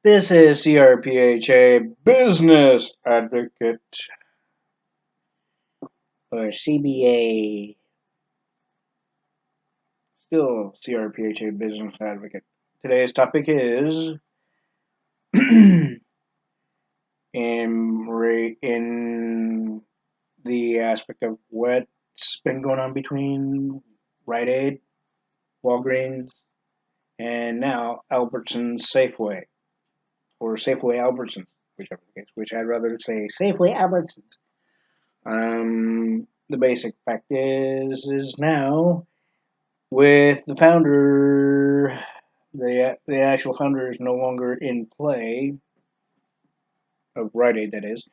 This is C.R.P.H.A. Business Advocate, or CBA, still C.R.P.H.A. Business Advocate. Today's topic is in the aspect of what's been going on between Rite Aid, Walgreens, and now Albertsons Safeway, or Safeway Albertsons, whichever the case, which I'd rather say Safeway Albertsons. The basic fact is now with the founder, the actual founder is no longer in play of Rite Aid, that is,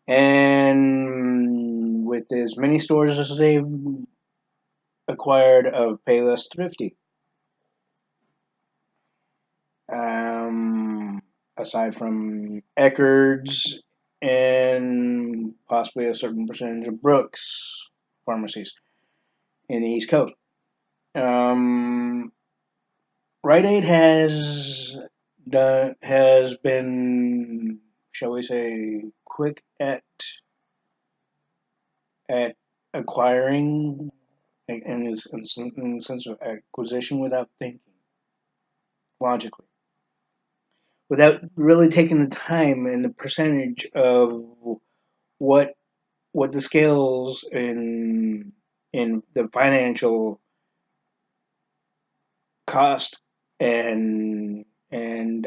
and with as many stores as they've acquired of Payless Thrifty, aside from Eckerd's and possibly a certain percentage of Brooks pharmacies in the East Coast. Rite Aid has been, shall we say, quick at acquiring in the sense of acquisition without thinking logically, without really taking the time and the percentage of what what the scales in the financial cost and and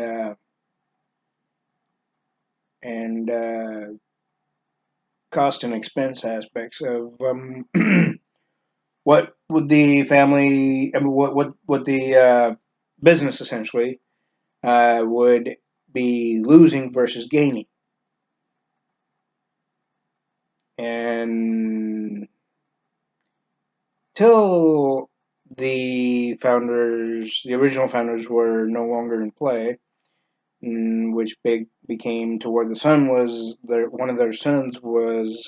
cost and expense aspects of what would the family, I mean, what the business essentially would be losing versus gaining, and till the original founders were no longer in play, which became toward the son was one of their sons was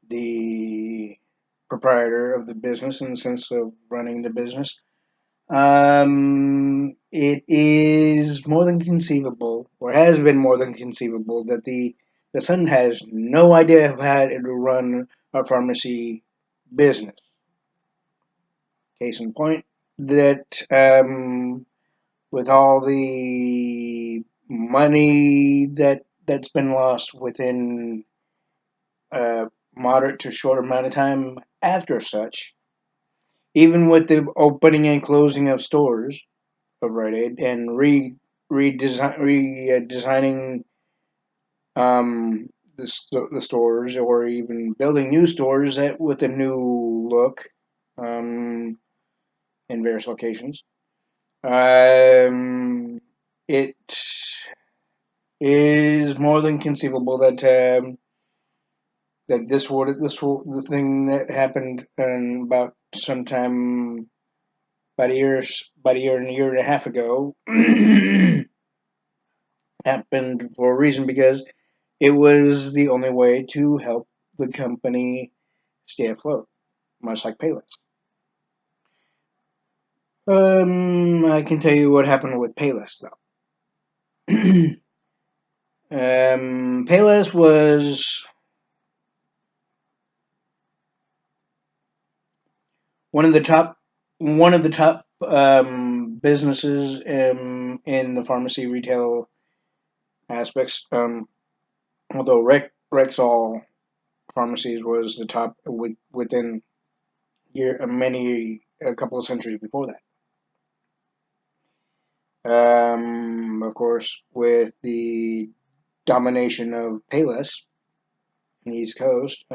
the proprietor of the business in the sense of running the business. It is more than conceivable, or has been more than conceivable, that the son has no idea of how to run a pharmacy business. Case in point, that with all the money that's been lost within a moderate to short amount of time after such, even with the opening and closing of stores of Rite Aid and redesigning the stores, or even building new stores with a new look in various locations. It is more than conceivable that the thing that happened in about sometime about a year and a half ago happened for a reason, because it was the only way to help the company stay afloat, much like Payless. I can tell you what happened with Payless though. Payless was one of the top businesses in the pharmacy retail aspects. Although Rexall Pharmacies was the top within a couple of centuries before that. Of course, with the domination of Payless in the East Coast,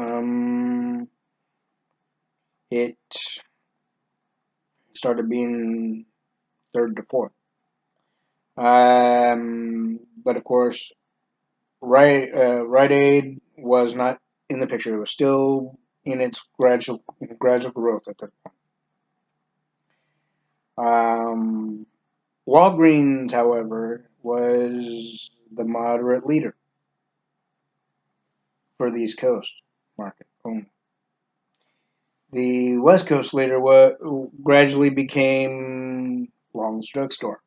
it started being third to fourth. But of course, Rite Aid was not in the picture. It was still in its gradual growth at that point. Walgreens, however, was the moderate leader for the East Coast market only. The West Coast leader gradually became Long's Drugstore.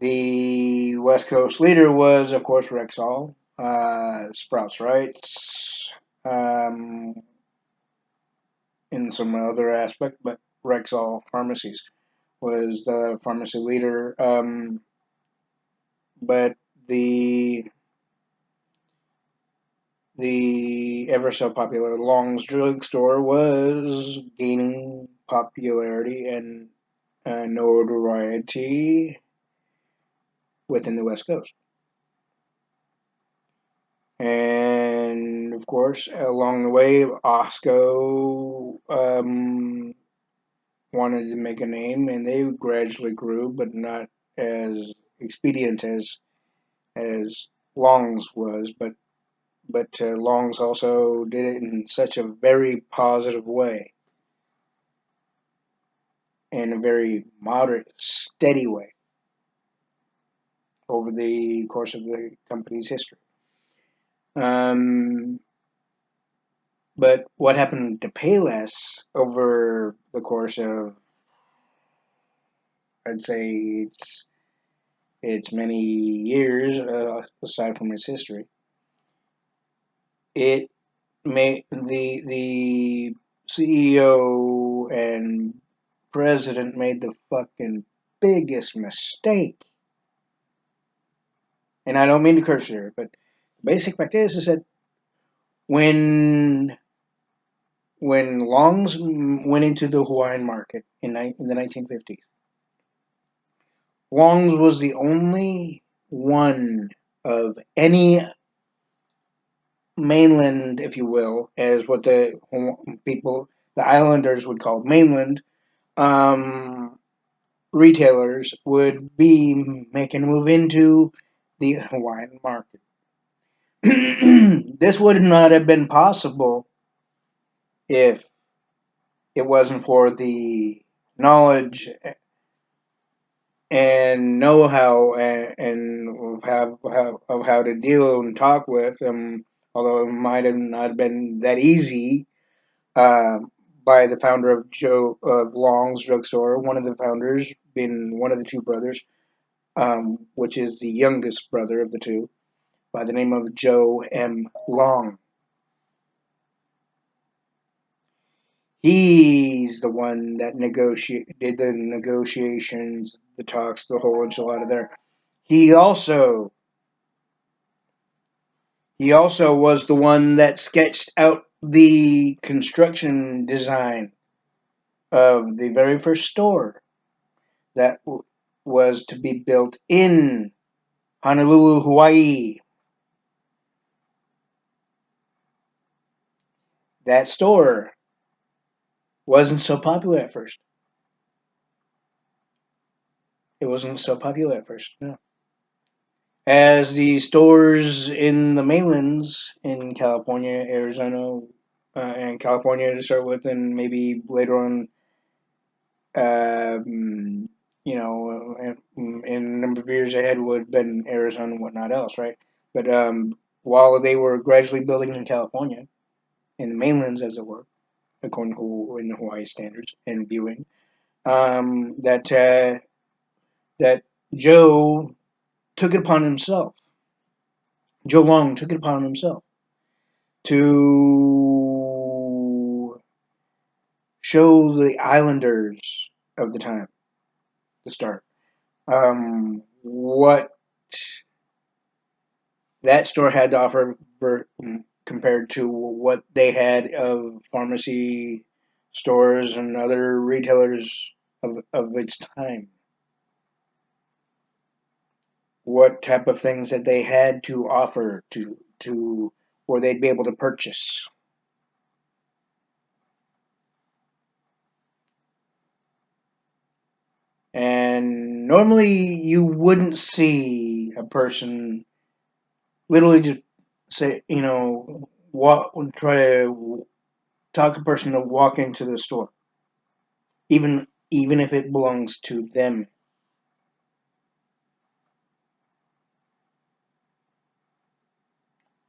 The West Coast leader was, of course, Rexall, Sprouts Rights, um, in some other aspect, but Rexall Pharmacies was the pharmacy leader. But the the ever so popular Long's Drugstore was gaining popularity and notoriety within the West Coast. And of course, along the way, Osco wanted to make a name, and they gradually grew, but not as expedient as Long's was. But Long's also did it in such a very positive way, in a very moderate, steady way over the course of the company's history. Um, but what happened to Payless over the course of, I'd say it's many years, aside from its history, it made the CEO and president made the fucking biggest mistake. And I don't mean to curse here, but the basic fact is that when when Longs went into the Hawaiian market in the 1950s, Longs was the only one of any mainland, if you will, as what the people, the islanders would call mainland, um, retailers would be making a move into the Hawaiian market. This would not have been possible if it wasn't for the knowledge and know-how and of how to deal and talk with them, although it might have not been that easy, uh, by the founder of Long's Drugstore, one of the founders being one of the two brothers, which is the youngest brother of the two, by the name of Joe M. Long. He's the one that did the negotiations, the talks, the whole enchilada there. He also he also was the one that sketched out the construction design of the very first store that was to be built in Honolulu, Hawaii. That store wasn't so popular at first. It wasn't so popular at first, no. As the stores in the mainlands in California, Arizona, and California to start with, and maybe later on, um, in a number of years ahead would have been Arizona and whatnot else, right? But while they were gradually building in California, in the mainlands, as it were, according to in Hawaii standards and viewing, that that Joe took it upon himself. Joe Long took it upon himself to show the Islanders of the time, the start, what that store had to offer compared to what they had of pharmacy stores and other retailers of its time. What type of things that they had to offer to where they'd be able to purchase. And normally you wouldn't see a person literally just say, walk, try to talk a person to walk into the store, even if it belongs to them,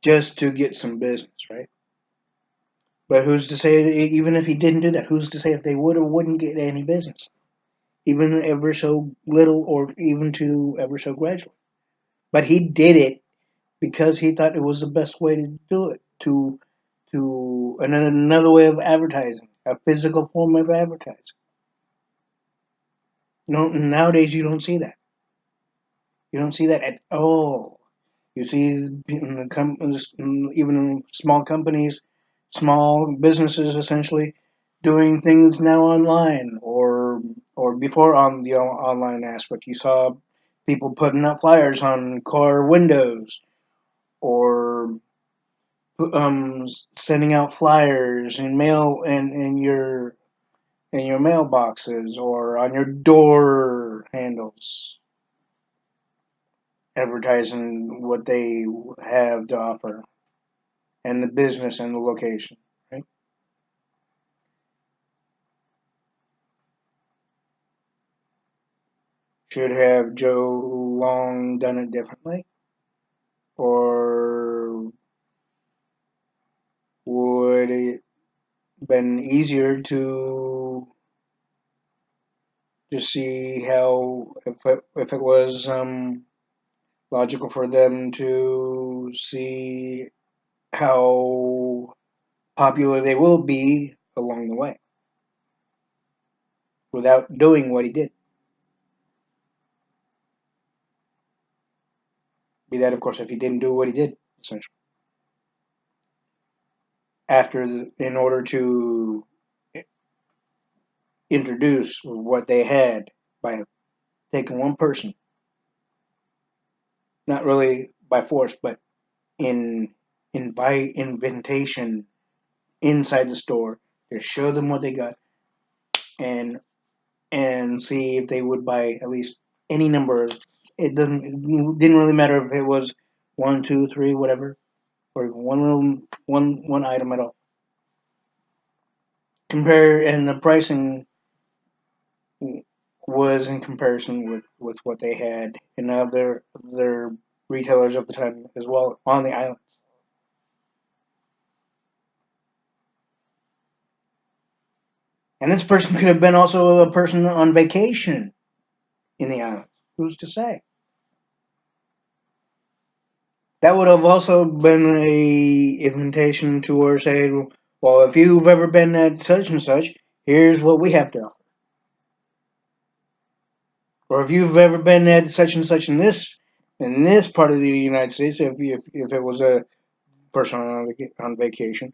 just to get some business, right? But who's to say, even if he didn't do that, who's to say if they would or wouldn't get any business? even ever so little or even to ever so gradually. But he did it because he thought it was the best way to do it, to another way of advertising, a physical form of advertising. No, nowadays you don't see that. You don't see that at all. You see in the even in small companies, small businesses essentially doing things now online or before on the online aspect. You saw people putting up flyers on car windows or sending out flyers in mail and in your mailboxes or on your door handles, advertising what they have to offer and the business and the location. Right? Should have Joe Long done it differently, or would it been easier to just see how if it was logical for them to see how popular they will be along the way without doing what he did. Be that, of course, if he didn't do what he did, essentially. In order to introduce what they had by taking one person, not really by force, but in by invitation inside the store to show them what they got and see if they would buy at least any number of it didn't really matter if it was one, two, three, whatever, or one little one item at all. Compare and the pricing was in comparison with what they had in other retailers of the time as well on the islands. And this person could have been also a person on vacation in the islands. Who's to say? That would have also been a invitation to her saying, "Well, if you've ever been at such and such, here's what we have to offer." Or if you've ever been at such and such in this part of the United States, if it was a person on vacation,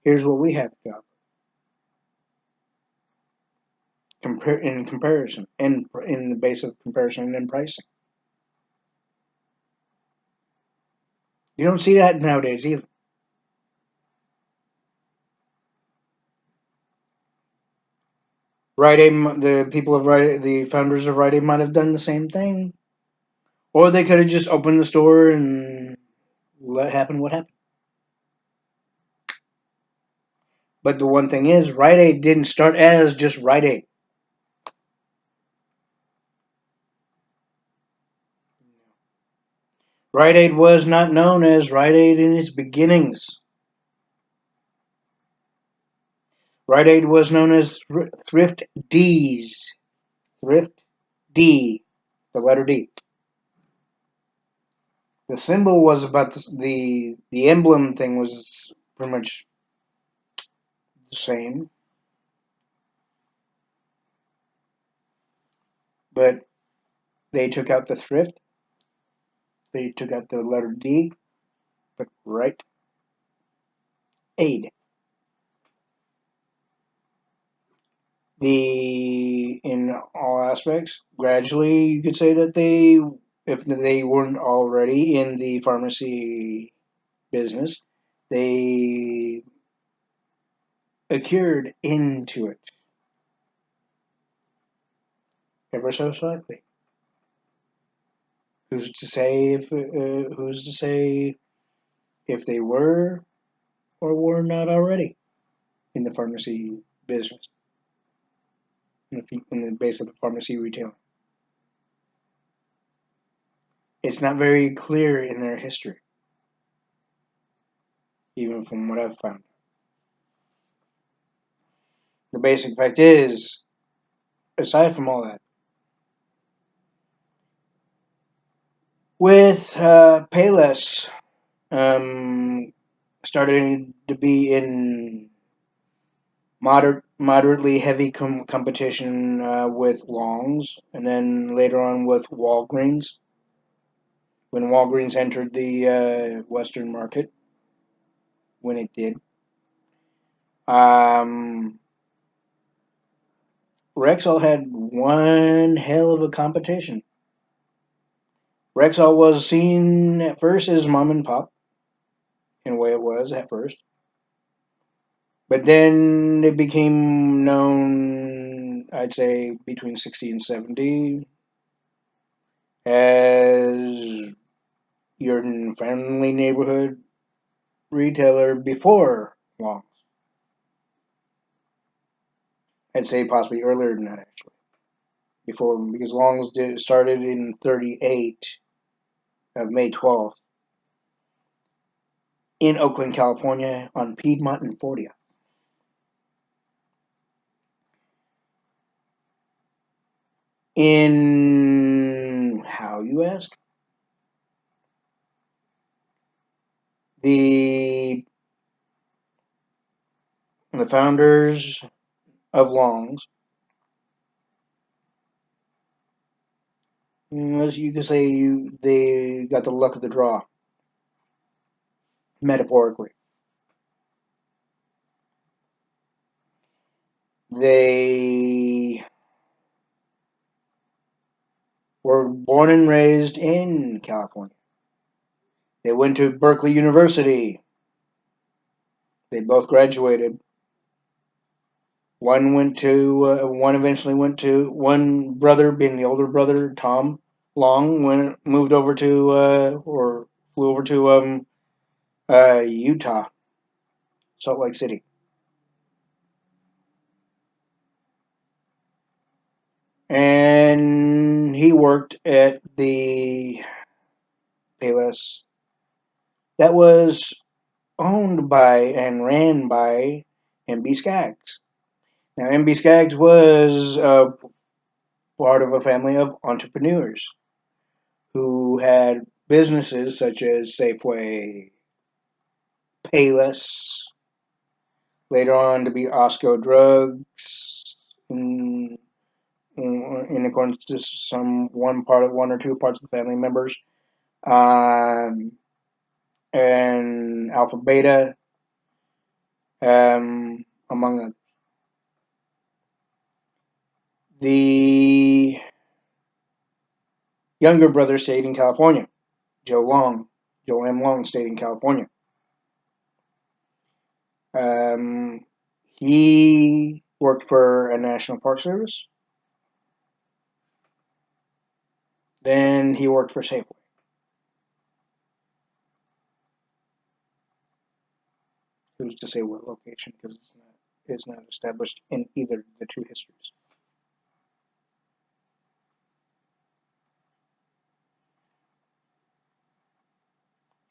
here's what we have to offer. In comparison, in the base of comparison and pricing, you don't see that nowadays either. Rite Aid, the people of Rite Aid, the founders of Rite Aid might have done the same thing, or they could have just opened the store and let happen what happened. But the one thing is, Rite Aid didn't start as just Rite Aid. Rite Aid was not known as Rite Aid in its beginnings. Rite Aid was known as Thrift D's. Thrift D, the letter D. The symbol was about the emblem thing was pretty much the same, but they took out the thrift, they took out the letter D, but Rite Aid. The in all aspects, gradually you could say that if they weren't already in the pharmacy business, they accrued into it ever so slightly. Who's to say if they were or were not already in the pharmacy business, in the base of the pharmacy retailing? It's not very clear in their history, even from what I've found. The basic fact is, aside from all that, With Payless um, starting to be in moderately heavy competition with Longs, and then later on with Walgreens, when Walgreens entered the Western market, when it did. Um, Rexall had one hell of a competition. Rexall was seen at first as mom and pop, in a way it was at first. But then it became known, I'd say, between 60 and 70 as your friendly neighborhood retailer before Longs. I'd say possibly earlier than that, actually. Before, because Longs started in 38 of May 12th in Oakland, California on Piedmont and 40th. In how, you ask? The the founders of Longs, as you could say, they got the luck of the draw, metaphorically. They were born and raised in California. They went to Berkeley University. They both graduated. One eventually went to, one brother, being the older brother, Tom Long, moved over to, or flew over to Utah, Salt Lake City. And he worked at the Payless that was owned by and ran by MB Skaggs. Now, MB Skaggs was part of a family of entrepreneurs who had businesses such as Safeway, Payless, later on to be Osco Drugs, in, in accordance to one or two parts of the family members, um, and Alpha Beta, among others. The younger brother stayed in California. Joe Long, Joe M. Long stayed in California. Um, he worked for a National Park Service. Then he worked for Safeway. Who's to say what location? Because it's not established in either of the two histories.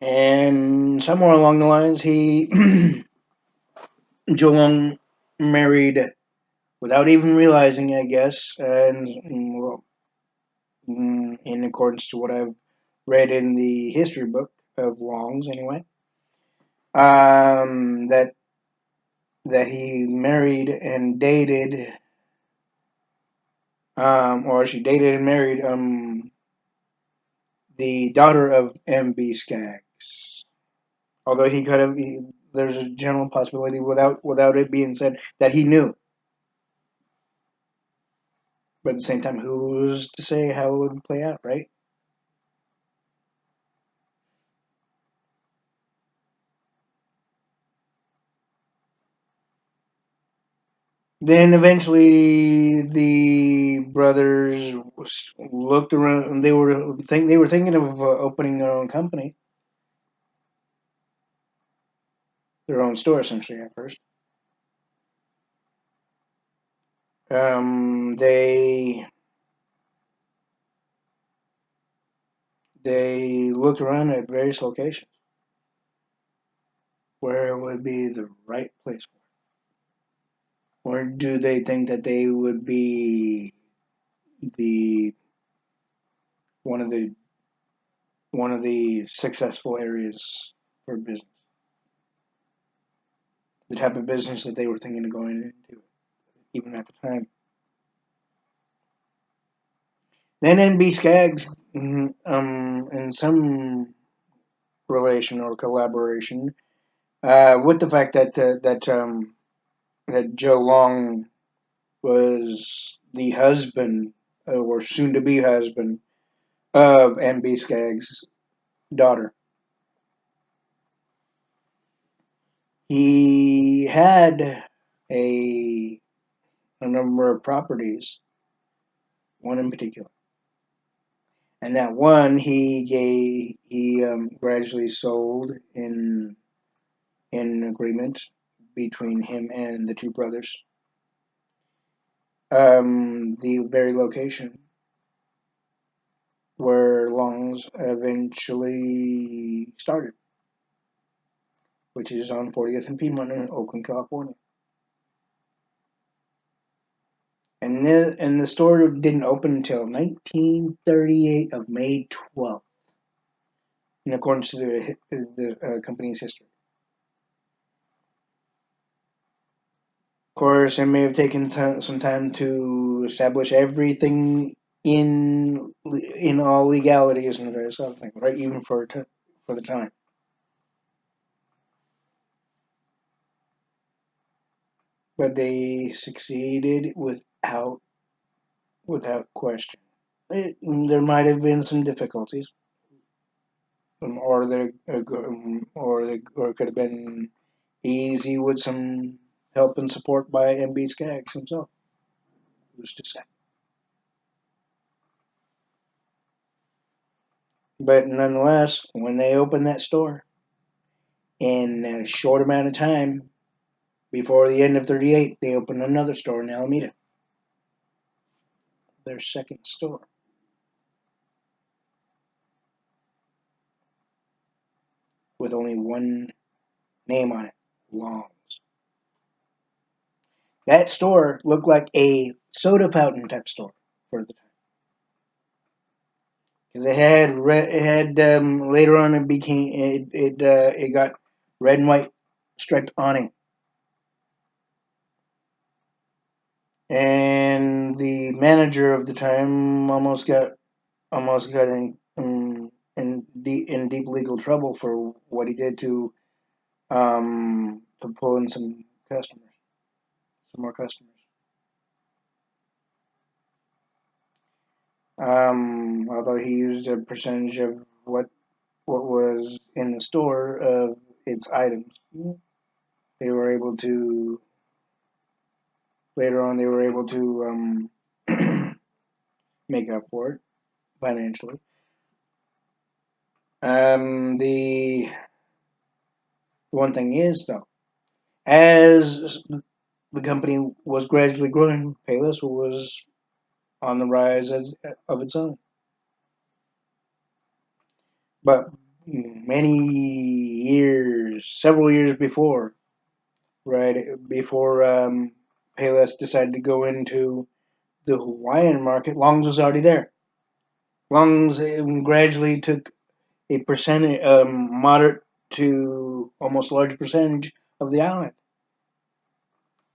And somewhere along the lines, Joe Long married without even realizing, I guess, and well, in accordance to what I've read in the history book of Long's, anyway, that he married and dated, or she dated and married, the daughter of M.B. Skaggs. Although he could have, there's a general possibility, without it being said, that he knew. But at the same time, who's to say how it would play out, right? Then eventually the brothers looked around, and they were thinking of opening their own company, their own store essentially at first. They looked around at various locations where would be the right place for it. Or do they think that they would be the one of the one of the successful areas for business. The type of business that they were thinking of going into, even at the time. Then NB Skaggs, in some relation or collaboration, with the fact that Joe Long was the husband or soon to be husband of NB Skaggs' daughter. He had a a number of properties, one in particular, and that one he gradually sold in agreement between him and the two brothers. The very location where Long's eventually started, which is on 40th and Piedmont in Oakland, California. And the store didn't open until 1938 of May 12th, in accordance to the company's history. Of course, it may have taken some time to establish everything in all legalities and various other things, right? Even for the time. But they succeeded without question. There might have been some difficulties, or it could have been easy with some help and support by MB Skaggs himself. Who's to say? But nonetheless, when they opened that store, in a short amount of time, before the end of 38, they opened another store in Alameda, their second store. With only one name on it, Long's. That store looked like a soda fountain type store for the time. Because later on it got red and white striped awning, and the manager of the time almost got in deep legal trouble for what he did to pull in some more customers. Although he used a percentage of what was in the store of its items, they were able to later on they were able to make up for it financially. The one thing is though, as the company was gradually growing, Payless was on the rise of its own. But several years before, right before Payless decided to go into the Hawaiian market, Long's was already there. Long's gradually took a percentage, moderate to almost large percentage of the island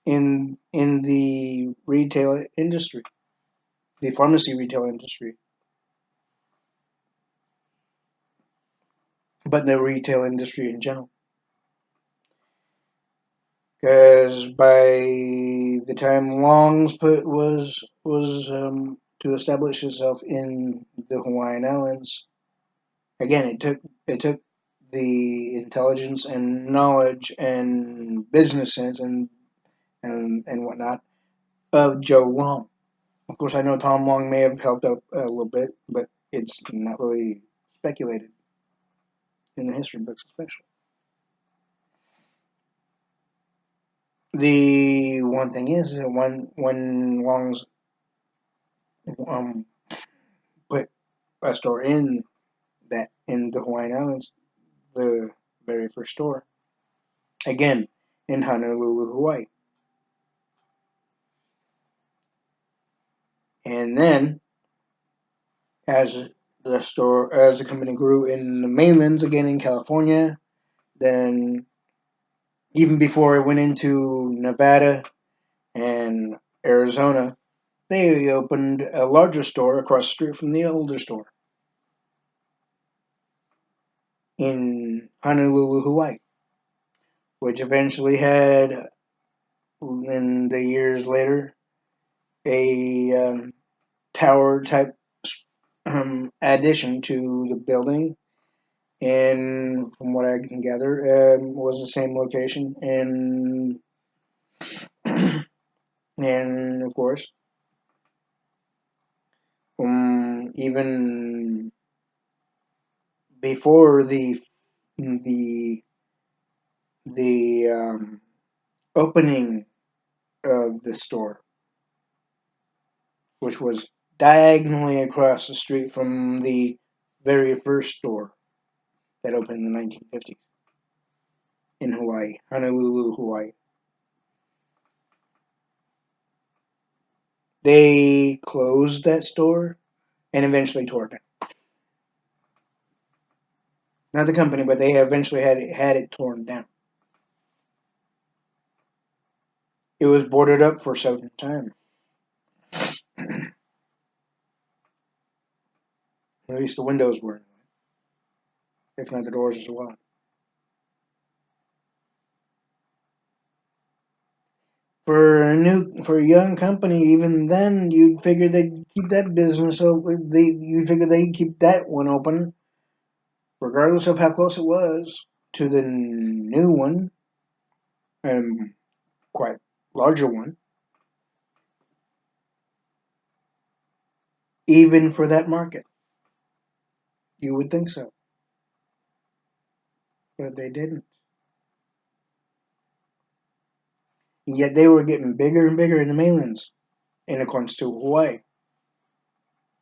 in the retail industry, the pharmacy retail industry, but the retail industry in general. Because by the time Long's was to establish itself in the Hawaiian Islands, again it took the intelligence and knowledge and business sense and whatnot of Joe Long. Of course, I know Tom Long may have helped out a little bit, but it's not really speculated in the history books, especially. The one thing is that when Long's um, put a store in the Hawaiian Islands, the very first store, again in Honolulu, Hawaii, and then as the store as the company grew in the mainlands, again in California. Then, even before it went into Nevada and Arizona, they opened a larger store across the street from the older store in Honolulu, Hawaii, which eventually had, in the years later, a tower type addition to the building, and from what I can gather, was the same location, and of course, even before the the opening of the store, which was diagonally across the street from the very first store that opened in the 1950s in Hawaii, Honolulu, Hawaii. They closed that store and eventually tore it down. Not the company, but they eventually had it torn down. It was boarded up for some time. At least the windows were, if not the doors as well. For a young company, even then, you'd figure they'd keep that business open. You'd figure they'd keep that one open, regardless of how close it was to the new one, and quite larger one, even for that market. You would think so, but they didn't. Yet they were getting bigger and bigger in the mainlands, in accordance to Hawaii,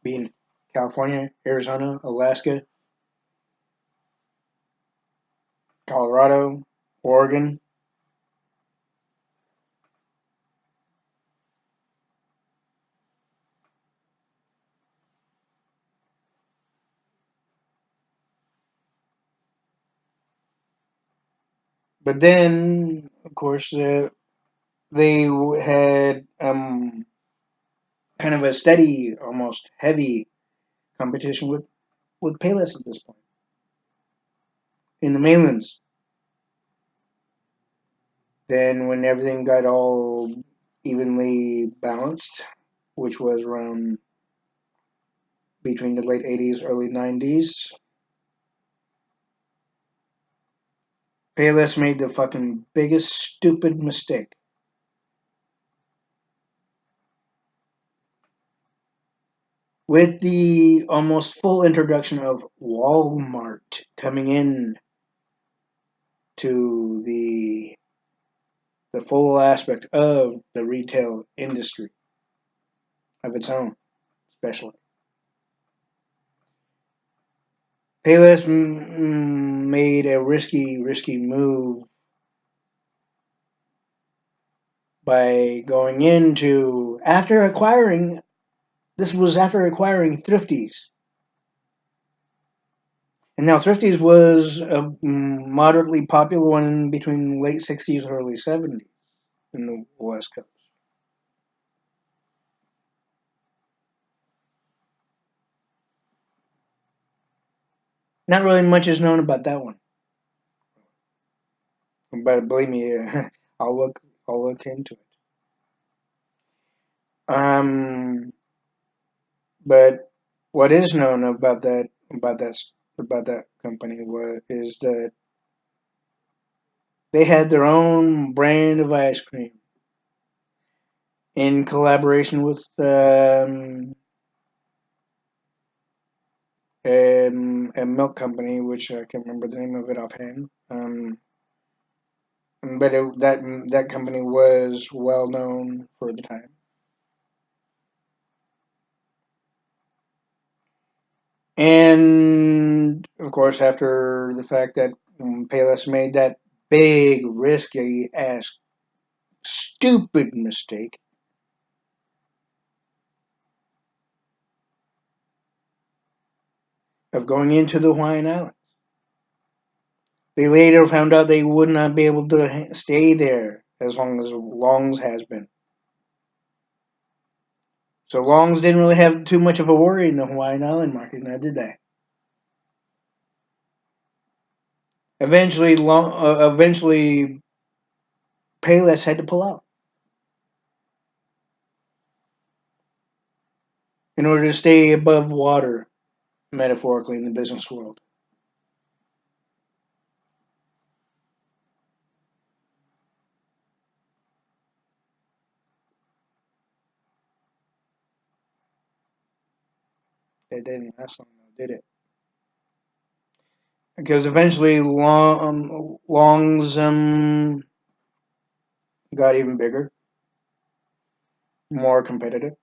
being California, Arizona, Alaska, Colorado, Oregon. But then, of course, they had kind of a steady, almost heavy competition with Payless at this point in the mainlands. Then, when everything got all evenly balanced, which was around between the late 80s, early 90s, Payless made the fucking biggest stupid mistake. With the almost full introduction of Walmart coming in to the full aspect of the retail industry of its own, especially. Payless made a risky move by going into this was after acquiring Thrifties. And now Thrifties was a moderately popular one between late 60s and early 70s in the West Coast. Not really much is known about that one, but believe me, I'll look I'll look into it. Um, but what is known about that company is that they had their own brand of ice cream in collaboration with a milk company, which I can't remember the name of it offhand. But that company was well known for the time. And of course, after the fact that Payless made that big, risky ass, stupid mistake, of going into the Hawaiian Islands. They later found out they would not be able to stay there as Longs has been. So Longs didn't really have too much of a worry in the Hawaiian Island market, now did they? Eventually, Payless had to pull out in order to stay above water, metaphorically, in the business world. It didn't last long, though, did it? Because eventually, Longs got even bigger, more competitive,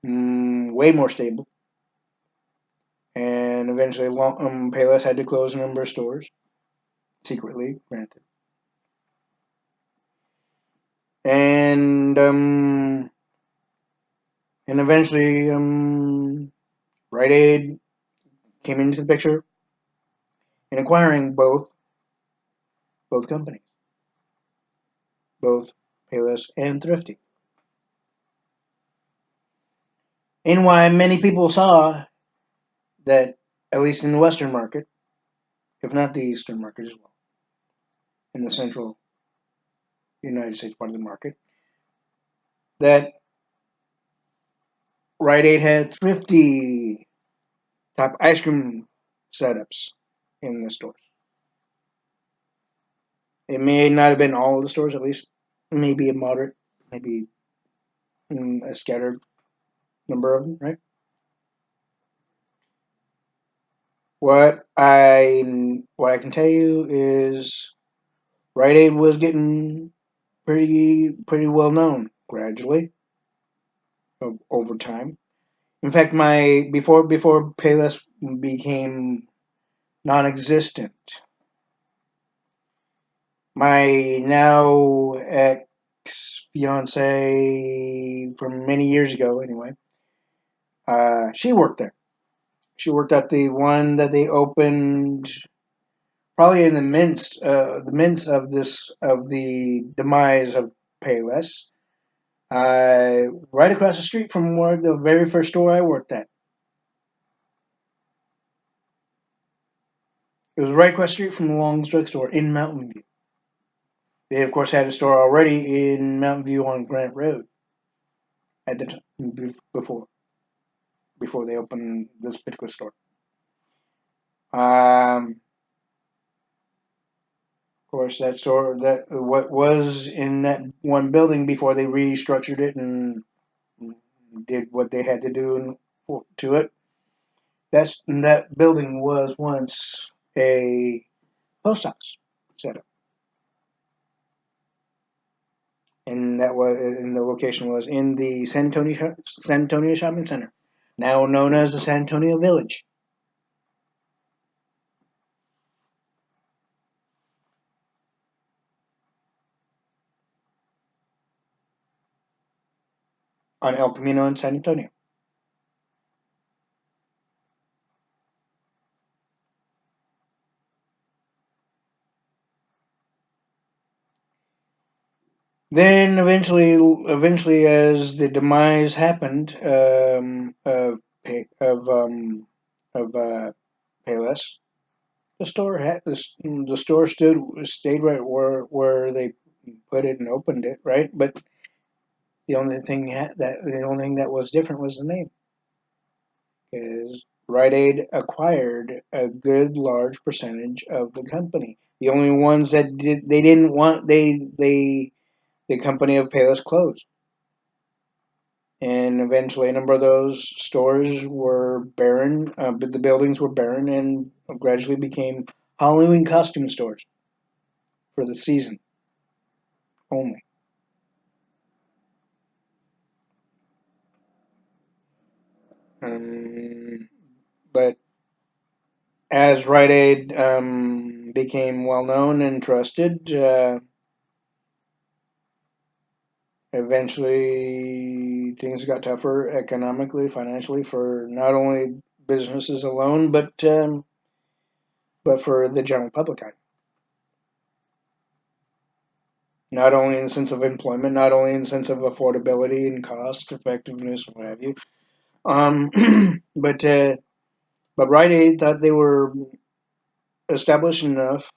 way more stable, and eventually, Payless had to close a number of stores secretly, granted, and eventually, Rite Aid came into the picture in acquiring both companies, both Payless and Thrifty. And why many people saw that, at least in the Western market, if not the Eastern market as well, in the Central United States part of the market, that Rite Aid had Thrifty type ice cream setups in the stores. It may not have been all of the stores, at least maybe a moderate, maybe a scattered number of them, right? What I can tell you is Rite Aid was getting pretty well known gradually over time. In fact, my before Payless became non-existent, my now ex fiance from many years ago, anyway, she worked there. She worked at the one that they opened probably in the midst of the demise of Payless. Right across the street from where the very first store I worked at. It was right across the street from the Long's Drugstore in Mountain View. They of course had a store already in Mountain View on Grant Road at the before they opened this particular store. Of course, that store that what was in that one building before they restructured it and did what they had to do to it. That building was once a post office setup, and the location was in the San Antonio Shopping Center, now known as the San Antonio Village, on El Camino in San Antonio. Then eventually, as the demise happened of Payless, the store stayed right where they put it and opened it, right? But the only thing that was different was the name, because Rite Aid acquired a good large percentage of the company. The only ones that they didn't want the company of Payless closed, and eventually a number of those stores were barren. But the buildings were barren and gradually became Halloween costume stores for the season only. Um, but as Rite Aid became well known and trusted, Eventually, things got tougher economically, financially, for not only businesses alone, but for the general public. Not only in the sense of employment, not only in the sense of affordability and cost effectiveness, what have you. Um, but uh, but Rite Aid thought they were established enough,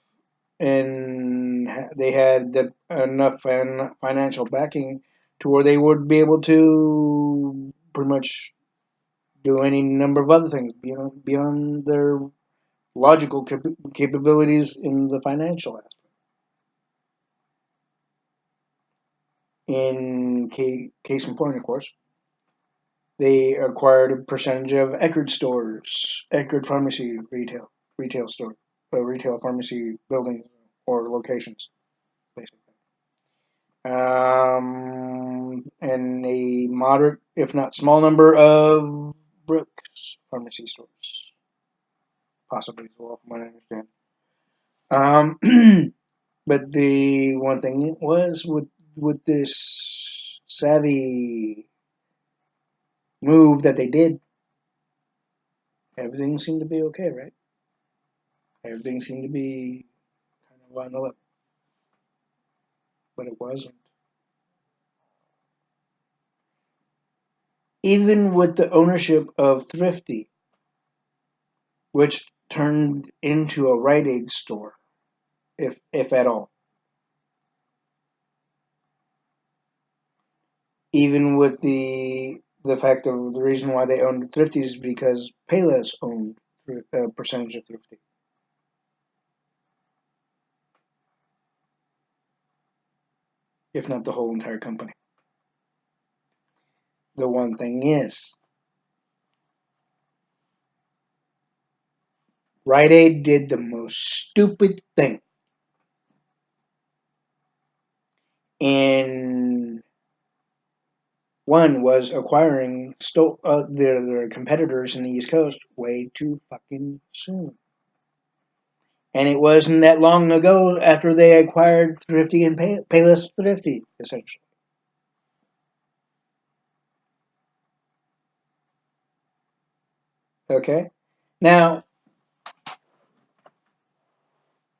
and they had enough financial backing to where they would be able to pretty much do any number of other things beyond their logical capabilities in the financial aspect. In case in point, of course, they acquired a percentage of Eckerd stores, Eckerd Pharmacy retail store, retail pharmacy buildings or locations, basically. And a moderate, if not small, number of Brooks pharmacy stores, possibly as well, from what I understand. But the one thing was with this savvy move that they did, everything seemed to be okay, right? Everything seemed to be kind of on the level, but it wasn't. Even with the ownership of Thrifty, which turned into a Rite Aid store, if at all. Even with the fact of the reason why they owned Thrifty is because Payless owned a percentage of Thrifty, if not the whole entire company. The one thing is, Rite Aid did the most stupid thing in one was acquiring their competitors in the East Coast way too fucking soon. And it wasn't that long ago after they acquired Thrifty and Payless Thrifty, essentially. Okay? Now,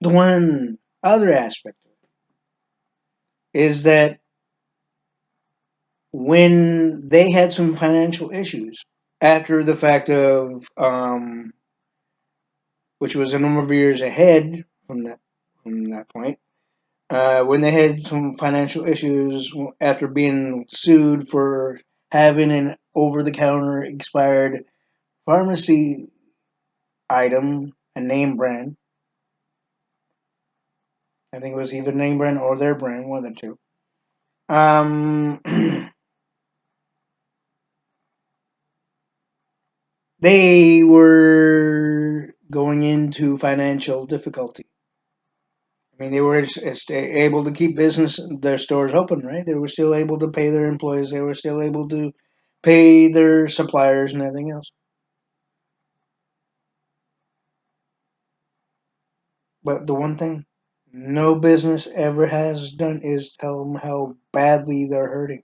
the one other aspect is that when they had some financial issues after the fact of, which was a number of years ahead from that point, when they had some financial issues after being sued for having an over-the-counter expired pharmacy item, a name brand. I think it was either name brand or their brand, one of the two. They were going into financial difficulty. I mean, they were able to keep their stores open, right? They were still able to pay their employees. They were still able to pay their suppliers and everything else. But the one thing no business ever has done is tell them how badly they're hurting.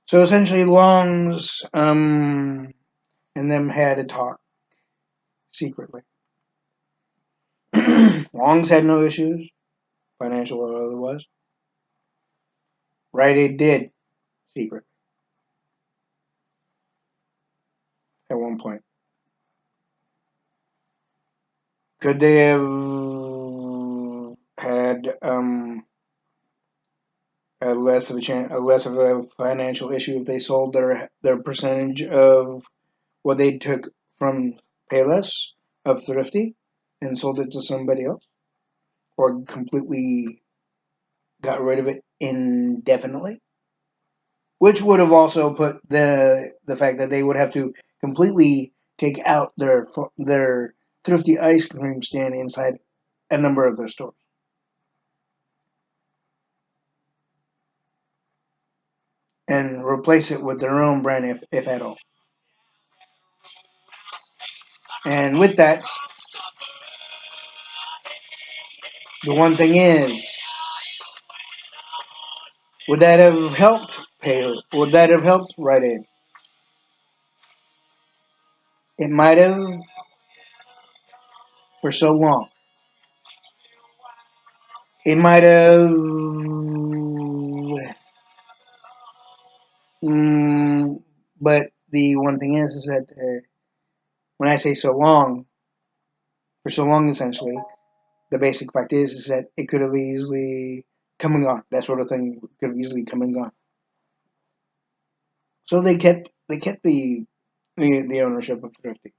So essentially, Long's and them had a talk secretly. Long's had no issues, financial or otherwise. Rite Aid did secret at one point. Could they have had a less of a financial issue if they sold their percentage of what they took from Payless of Thrifty and sold it to somebody else, or completely got rid of it indefinitely? Which would have also put the fact that they would have to completely take out their Thrifty ice cream stand inside a number of their stores and replace it with their own brand, if at all. And with that, the one thing is, Would that have helped Paley? Would that have helped Rite Aid? It might have for so long. It might have. But the one thing is that when I say so long, for so long, essentially, the basic fact is that it could have easily come and gone. That sort of thing could have easily come and gone. So they kept the ownership of Thrifty.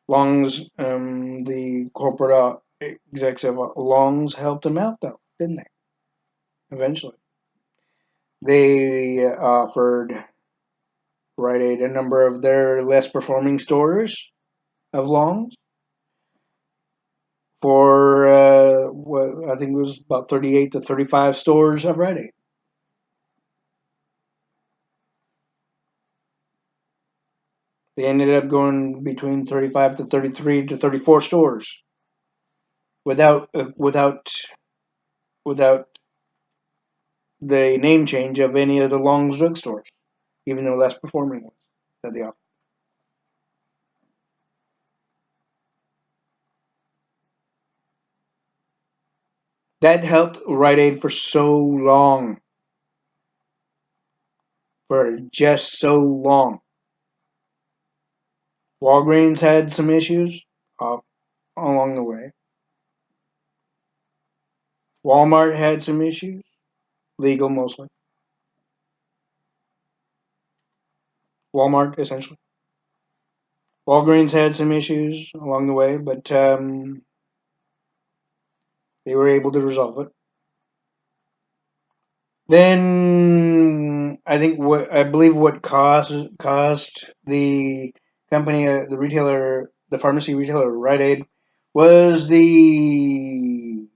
Long's the corporate execs of Long's helped them out though, didn't they? Eventually, they offered Rite Aid a number of their less performing stores of Long's for what I think it was about 38 to 35 stores of Rite Aid. They ended up going between 35 to 33 to 34 stores without the name change of any of the Long's drugstores, even though less performing ones that they offer. That helped Rite Aid for so long, for just so long. Walgreens had some issues uh, along the way. Walmart had some issues, legal mostly. Walmart essentially. Walgreens had some issues along the way, but they were able to resolve it. Then I believe what cost the company, the retailer, the pharmacy retailer Rite Aid, was the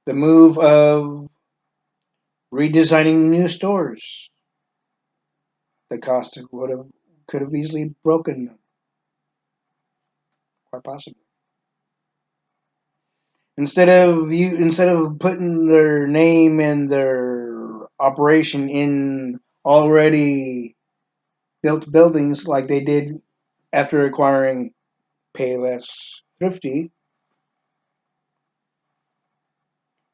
move of redesigning new stores. The cost would have could have easily broken them, quite possibly. Instead of putting their name and their operation in already built buildings like they did after acquiring Payless Thrifty,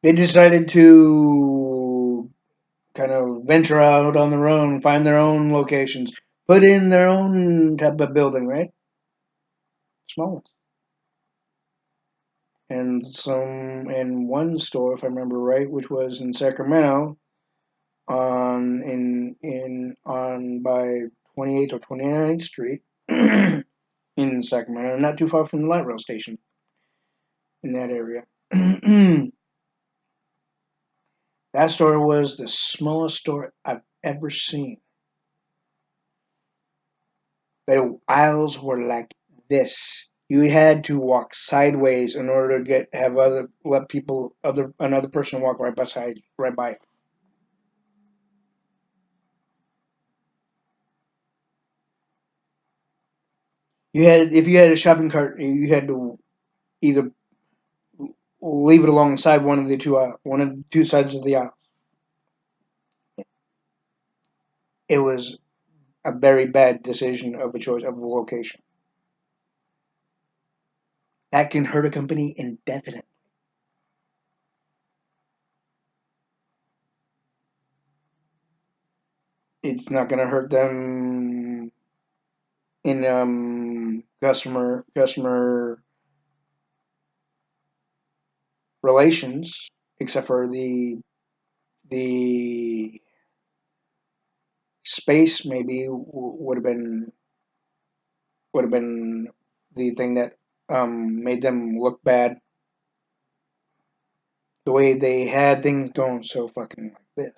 they decided to kind of venture out on their own, find their own locations, put in their own type of building, right? Small ones. And some in one store, if I remember right, which was in Sacramento, on by 28th or 29th Street in Sacramento, not too far from the light rail station in that area. That store was the smallest store I've ever seen. The aisles were like this. You had to walk sideways in order to have other let people other another person walk right by. You had if you had a shopping cart, you had to either leave it alongside one of the two sides of the aisle. It was a very bad decision of a choice of a location. That can hurt a company indefinitely. It's not going to hurt them in customer relations, except for the space maybe would have been the thing that made them look bad. The way they had things going so fucking like this.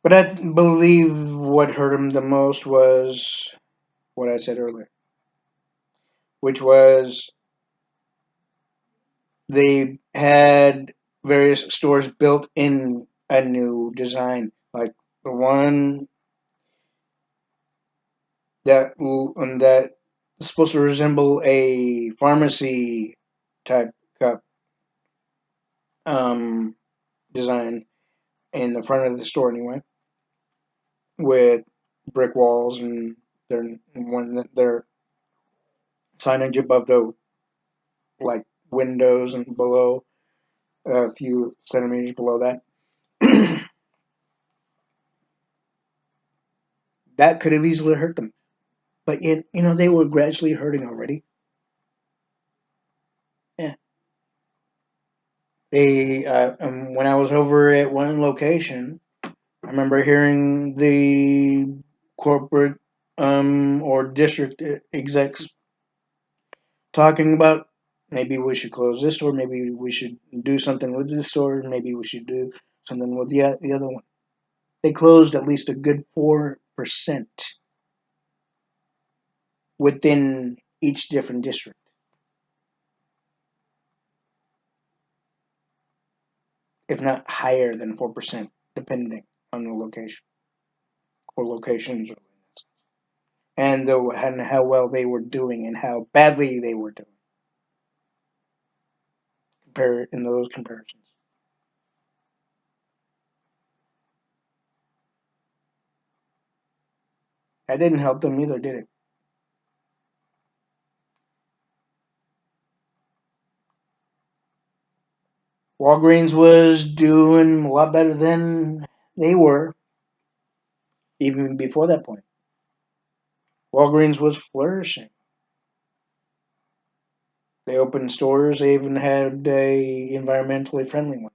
But I believe what hurt him the most was what I said earlier, which was they had various stores built in a new design. Like the one that is supposed to resemble a pharmacy type cup um, design in the front of the store anyway, with brick walls and their signage above the like windows and below a few centimeters below that. That could have easily hurt them, but they were gradually hurting already. Yeah, when I was over at one location, I remember hearing the corporate or district execs talking about maybe we should close this store, maybe we should do something with this store, maybe we should do something with the other one. They closed at least a good 4% within each different district, if not higher than 4%, depending on the location or locations, and how well they were doing and how badly they were doing. Compare in those comparisons. That didn't help them either, did it? Walgreens was doing a lot better than they were even before that point. Walgreens was flourishing. They opened stores. They even had a environmentally friendly one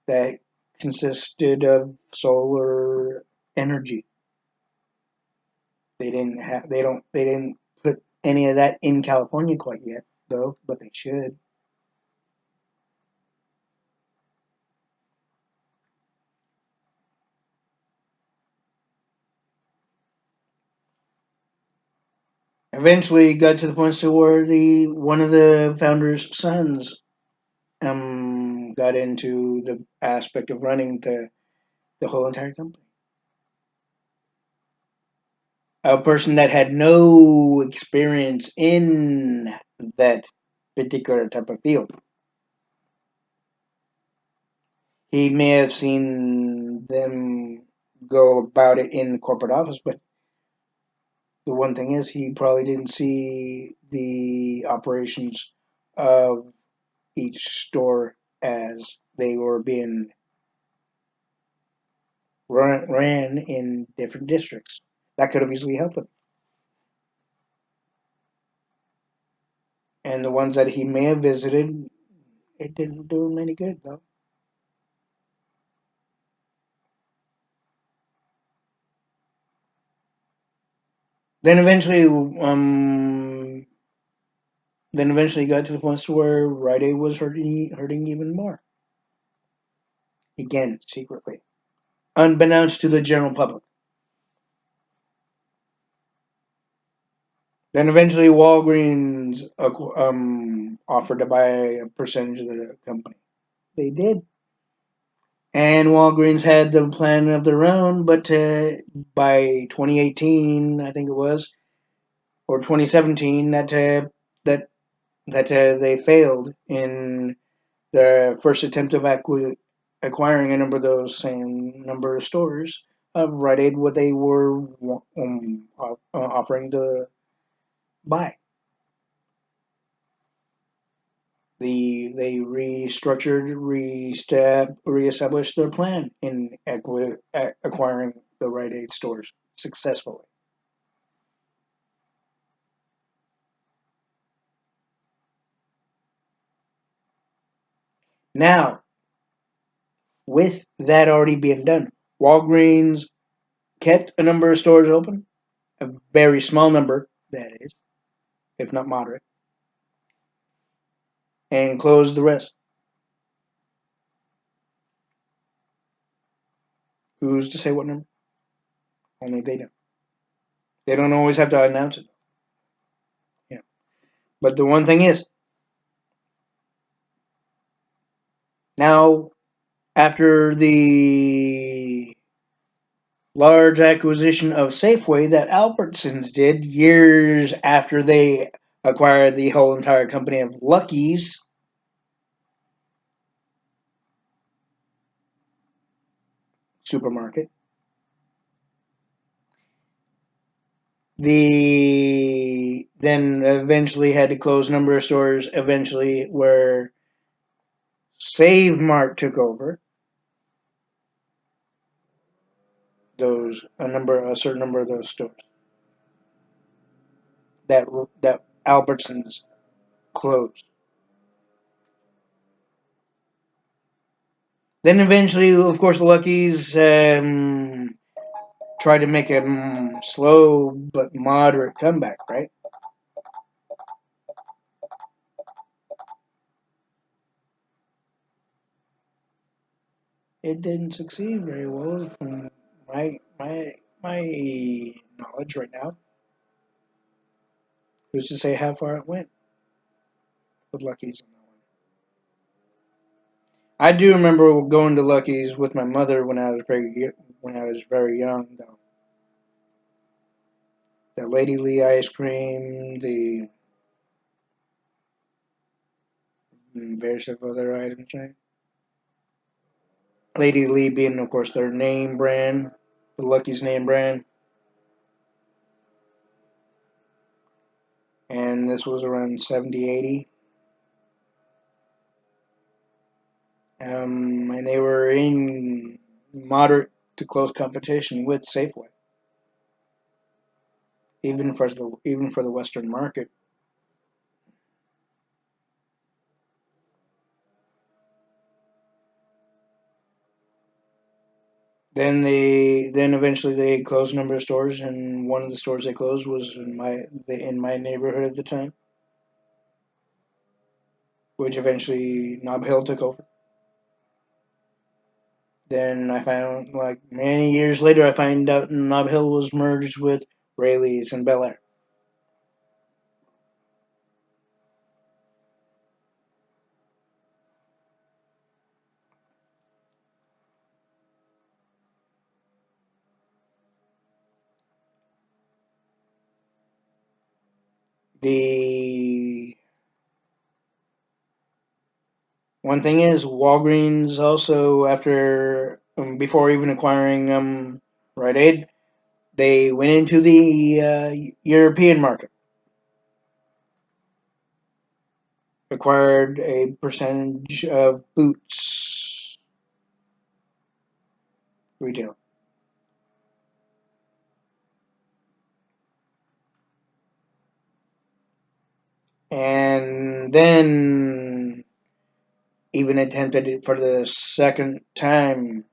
that consisted of solar energy. They didn't put any of that in California quite yet though, but they should. Eventually, it got to the point to where the one of the founders' sons got into the aspect of running the whole entire company. A person that had no experience in that particular type of field. He may have seen them go about it in the corporate office, but the one thing is, he probably didn't see the operations of each store as they were being ran in different districts. That could have easily helped him. And the ones that he may have visited, it didn't do him any good, though. Then eventually, then eventually got to the point where Rite Aid was hurting even more. Again, secretly, unbeknownst to the general public. Then eventually, Walgreens offered to buy a percentage of the company. They did, and Walgreens had the plan of their own. But by 2018, I think it was, or 2017, that they failed in their first attempt of acquiring a number of those same number of stores of Rite Aid, what they were offering to buy. They restructured, reestablished their plan in acquiring the Rite Aid stores successfully. Now, with that already being done, Walgreens kept a number of stores open, a very small number, that is, if not moderate, and closed the rest. Who's to say what number? Only they know. They don't always have to announce it, you know. But the one thing is, now after the large acquisition of Safeway that Albertsons did years after they acquired the whole entire company of Lucky's supermarket. The then eventually had to close a number of stores. Eventually, where Save Mart took over a certain number of those stores that that Albertsons closed. Then eventually, of course, the Lucky's tried to make a slow but moderate comeback. Right? It didn't succeed very well, from my knowledge right now. Who's to say how far it went with Lucky's on that one? I do remember going to Lucky's with my mother when I was very young. Though the Lady Lee ice cream, the various other items. Right? Lady Lee being, of course, their name brand, the Lucky's name brand, and this was around 70, 80. And they were in moderate to close competition with Safeway, even for the Western market. Then eventually they closed a number of stores, and one of the stores they closed was in my neighborhood at the time, which eventually Nob Hill took over. Then I found, like many years later, I find out Nob Hill was merged with Rayleigh's and Bel Air. The one thing is, Walgreens also, after before even acquiring Rite Aid, they went into the European market, acquired a percentage of Boots retail. And then even attempted it for the second time,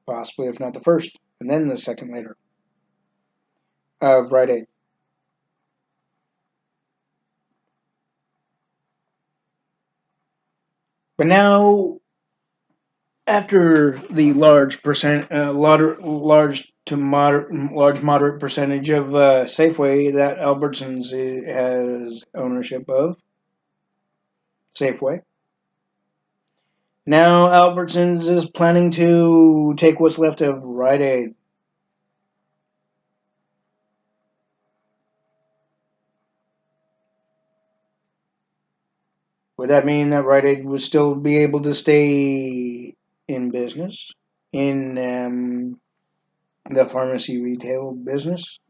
possibly if not the first, and then the second later of Rite Aid. But now, after the large moderate percentage of Safeway that Albertsons has ownership of Safeway, now Albertsons is planning to take what's left of Rite Aid. Would that mean that Rite Aid would still be able to stay in business, in the pharmacy retail business,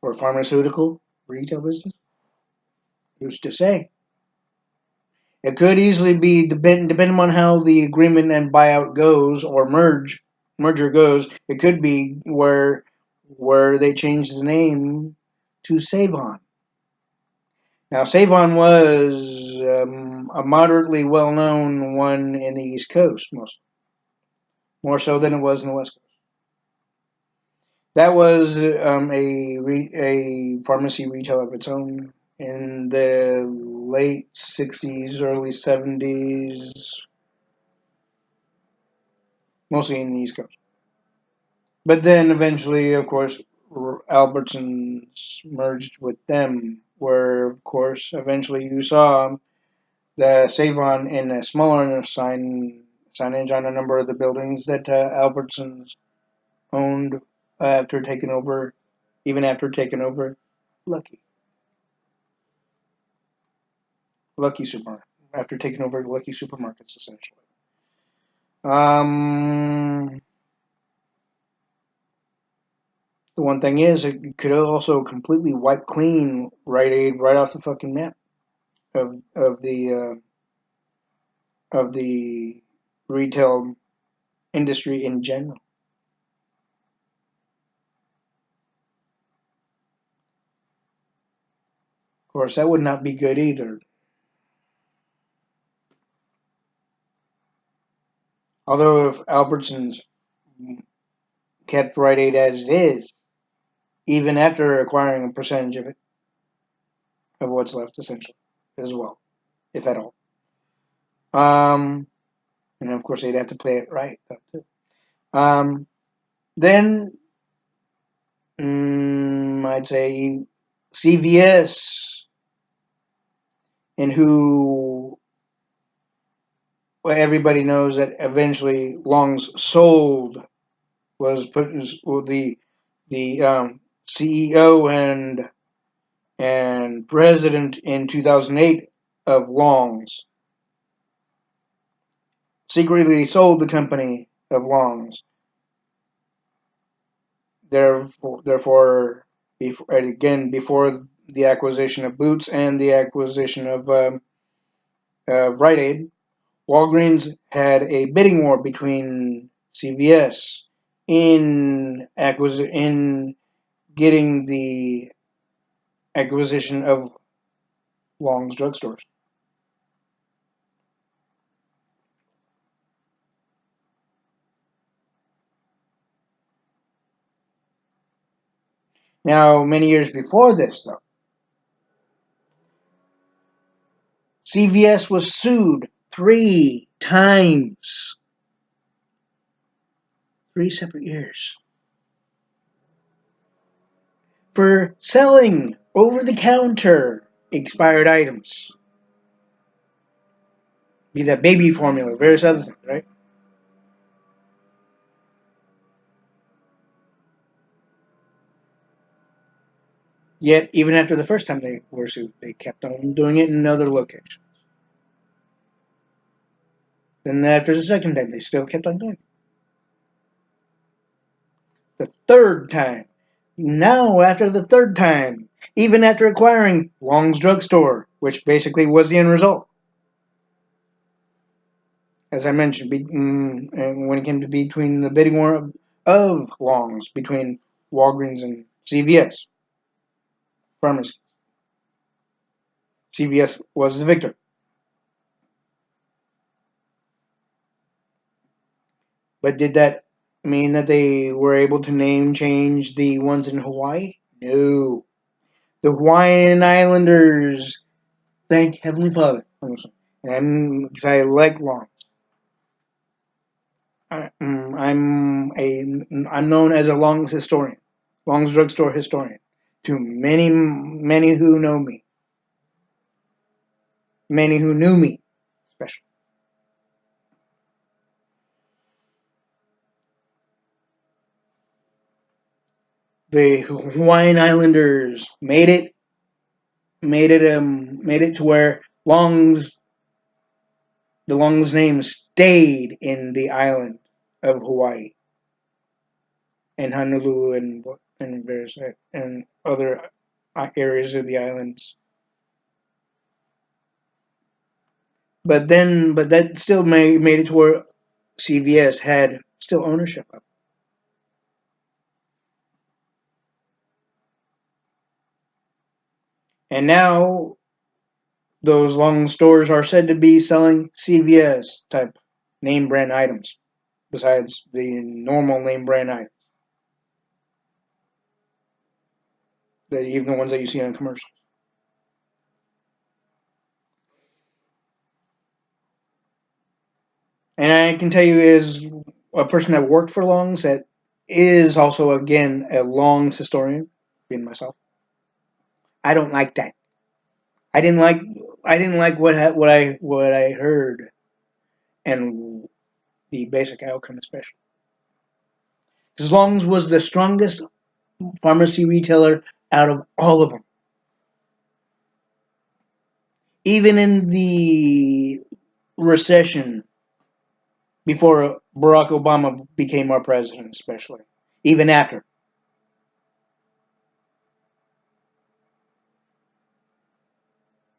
or pharmaceutical retail business? Who's to say? It could easily be, depending on how the agreement and buyout goes, or merger goes. It could be where they change the name to Savon. Now, Savon was a moderately well-known one in the East Coast, more so than it was in the West Coast. That was a pharmacy retail of its own in the late '60s, early '70s, mostly in the East Coast. But then eventually, of course, Albertsons merged with them, where, of course, eventually you saw the Savon in a signage on a number of the buildings that Albertsons owned after taking over, even after taking over Lucky, Lucky Supermarket, after taking over Lucky Supermarkets, essentially. Um, the one thing is, it could also completely wipe clean Rite Aid right off the fucking map of the retail industry in general. Of course, that would not be good either. Although if Albertsons kept Rite Aid as it is, even after acquiring a percentage of it, of what's left, essentially, as well, if at all. Um, and of course, they'd have to play it right. Um, then I'd say CVS, and who well, everybody knows that eventually Long's sold was put well, the CEO and president in 2008 of Long's secretly sold the company of Long's. Therefore, before the acquisition of Boots and the acquisition of Rite Aid, Walgreens had a bidding war between CVS in getting the acquisition of Long's drugstores. Now, many years before this, though, CVS was sued 3 times, 3 separate years, for selling over-the-counter expired items, be that baby formula, various other things, right? Yet, even after the first time they were sued, they kept on doing it in other locations. Then, after the second time, they still kept on doing it. The third time, now after the third time, even after acquiring Long's Drugstore, which basically was the end result, as I mentioned, and when it came to between the bidding war of Long's between Walgreens and CVS pharmacy, CVS was the victor. But did that mean that they were able to name change the ones in Hawaii? No. The Hawaiian Islanders, thank Heavenly Father. And because I like Long. I'm known as a Long's historian, Long's drugstore historian, to many who know me, many who knew me, especially. The Hawaiian Islanders made it to where the Long's name stayed in the island of Hawaii and Honolulu and various and other areas of the islands. But that still made it to where CVS had still ownership of. And now those Long stores are said to be selling CVS type name brand items besides the normal name brand items, even the ones that you see on commercials. And I can tell you, as a person that worked for Longs, that is also again a Longs historian, being myself. I don't like that. I didn't like I didn't like what I heard and the basic outcome especially. Because Longs was the strongest pharmacy retailer out of all of them. Even in the recession before Barack Obama became our president, especially. Even after.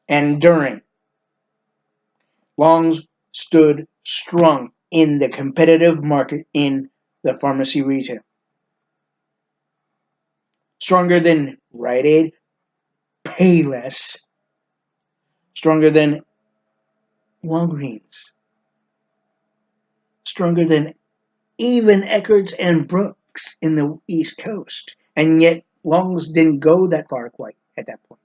And during. Longs stood strong in the competitive market in the pharmacy retail. Stronger than Rite Aid, Payless, stronger than Walgreens, stronger than even Eckerd's and Brooks in the East Coast. And yet, Longs didn't go that far quite at that point.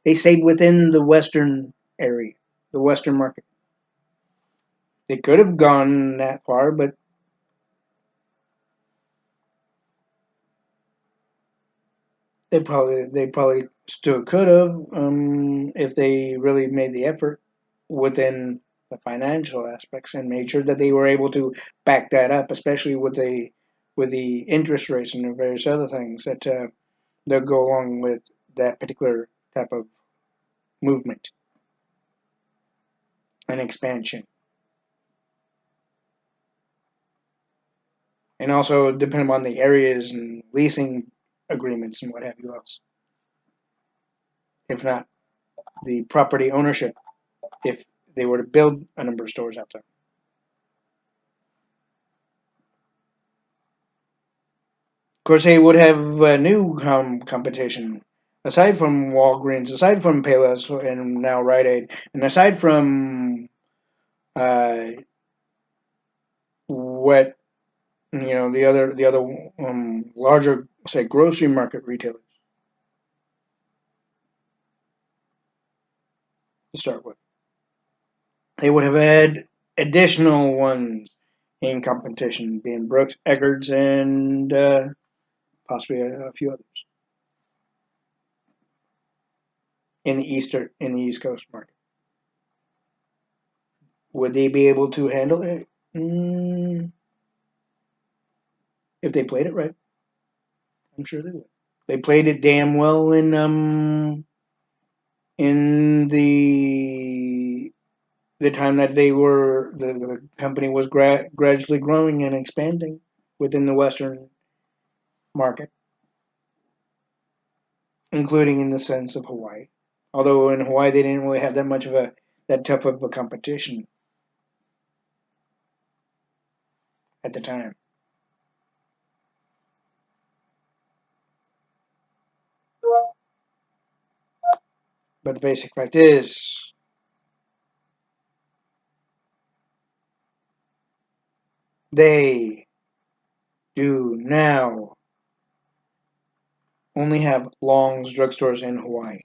They stayed within the Western area, the Western market. They could have gone that far, but they probably still could have if they really made the effort within the financial aspects and made sure that they were able to back that up, especially with the interest rates and the various other things that go along with that particular type of movement and expansion, and also depending on the areas and leasing agreements and what have you else. If not the property ownership, if they were to build a number of stores out there. Of course, they would have new competition aside from Walgreens, aside from Payless and now Rite Aid, and aside from uh, what the other larger, say, grocery market retailers to start with. They would have had additional ones in competition, being Brooks, Eckerd's, and possibly a few others in the East Coast market. Would they be able to handle it? If they played it right, I'm sure they would. They played it damn well in the time that the company was gradually growing and expanding within the Western market, including in the sense of Hawaii. Although in Hawaii they didn't really have that tough of a competition at the time. But the basic fact is they do now only have Long's drugstores in Hawaii.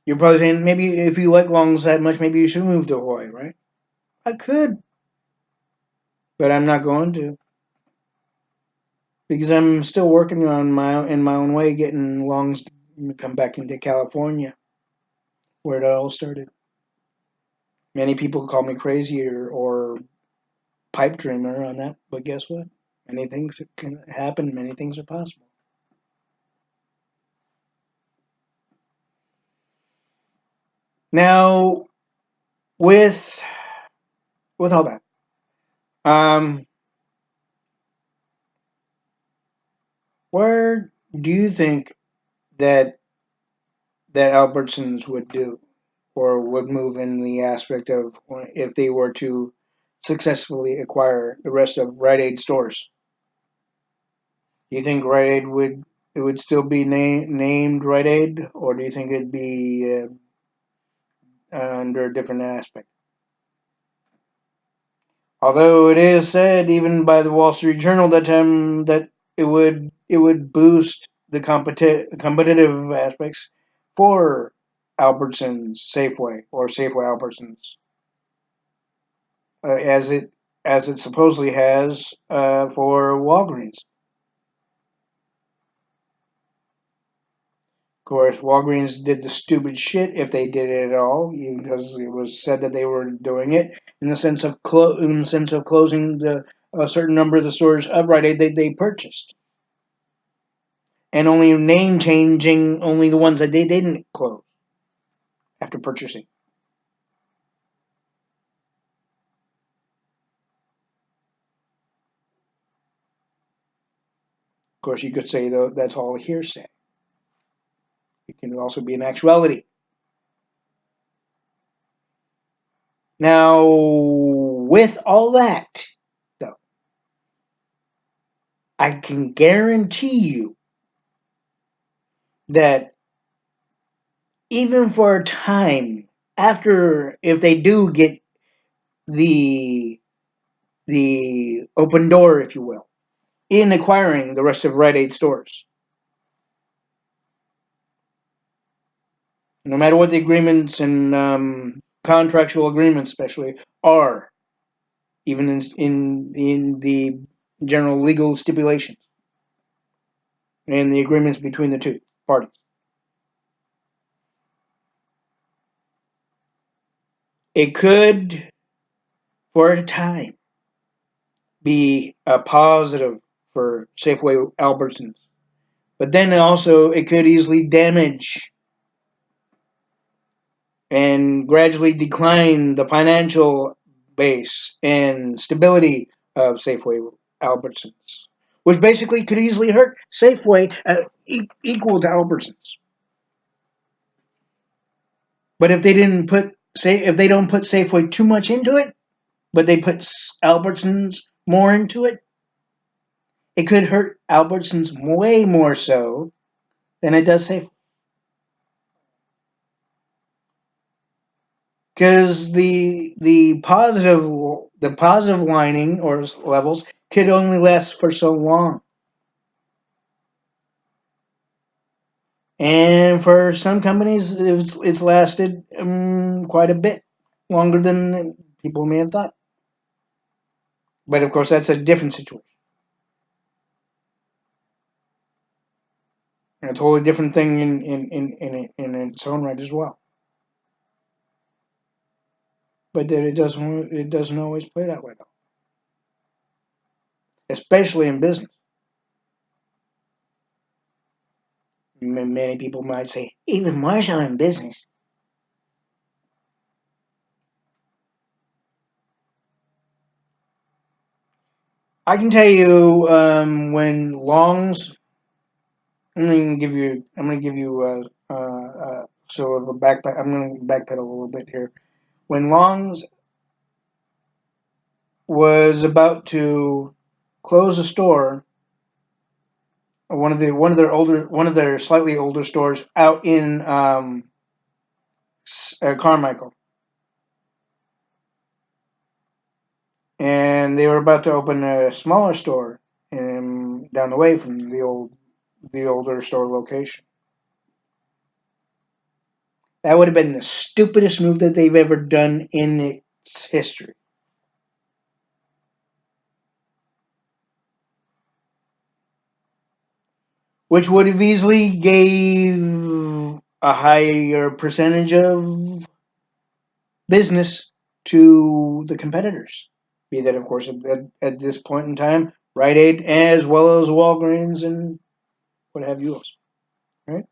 You're probably saying maybe if you like Long's that much, maybe you should move to Hawaii, right? I could, but I'm not going to because I'm still working on my own way, getting Long's to come back into California, where it all started. Many people call me crazy or pipe dreamer on that, but guess what? Many things can happen. Many things are possible. Now, with all that, um, where do you think that Albertsons would do or would move in the aspect of if they were to successfully acquire the rest of Rite Aid stores? Do you think Rite Aid would still be named Rite Aid, or do you think it'd be under a different aspect? Although it is said, even by the Wall Street Journal, that it would boost the competitive aspects for Albertsons Safeway or Safeway Albertsons, as it supposedly has for Walgreens. course, Walgreens did the stupid shit if they did it at all, even because it was said that they were doing it in the sense of closing a certain number of the stores of Rite Aid they purchased, and only name changing only the ones that they didn't close after purchasing. Of course, you could say though that's all hearsay. It can also be an actuality. Now, with all that, though, I can guarantee you that even for a time after, if they do get the open door, if you will, in acquiring the rest of Rite Aid stores, no matter what the agreements and contractual agreements, especially, are, even in the general legal stipulations and the agreements between the two parties, it could, for a time, be a positive for Safeway Albertsons. But then also it could easily damage and gradually decline the financial base and stability of Safeway Albertsons, which basically could easily hurt Safeway equal to Albertsons. But if they didn't put say if they don't put Safeway too much into it, but they put Albertsons more into it, it could hurt Albertsons way more so than it does Safeway. Because the positive lining or levels could only last for so long, and for some companies it's lasted quite a bit longer than people may have thought. But of course, that's a different situation, and a totally different thing in its own right as well. But that it doesn't always play that way though, especially in business. Many people might say even more so in business. I can tell you when Long's. I'm gonna give you sort of a backpack. I'm gonna backpedal a little bit here. When Long's was about to close a store, one of their slightly older stores out in Carmichael, and they were about to open a smaller store down the way from the older store location. That would have been the stupidest move that they've ever done in its history. Which would have easily gave a higher percentage of business to the competitors. Be that, of course, at this point in time, Rite Aid as well as Walgreens and what have you else, right?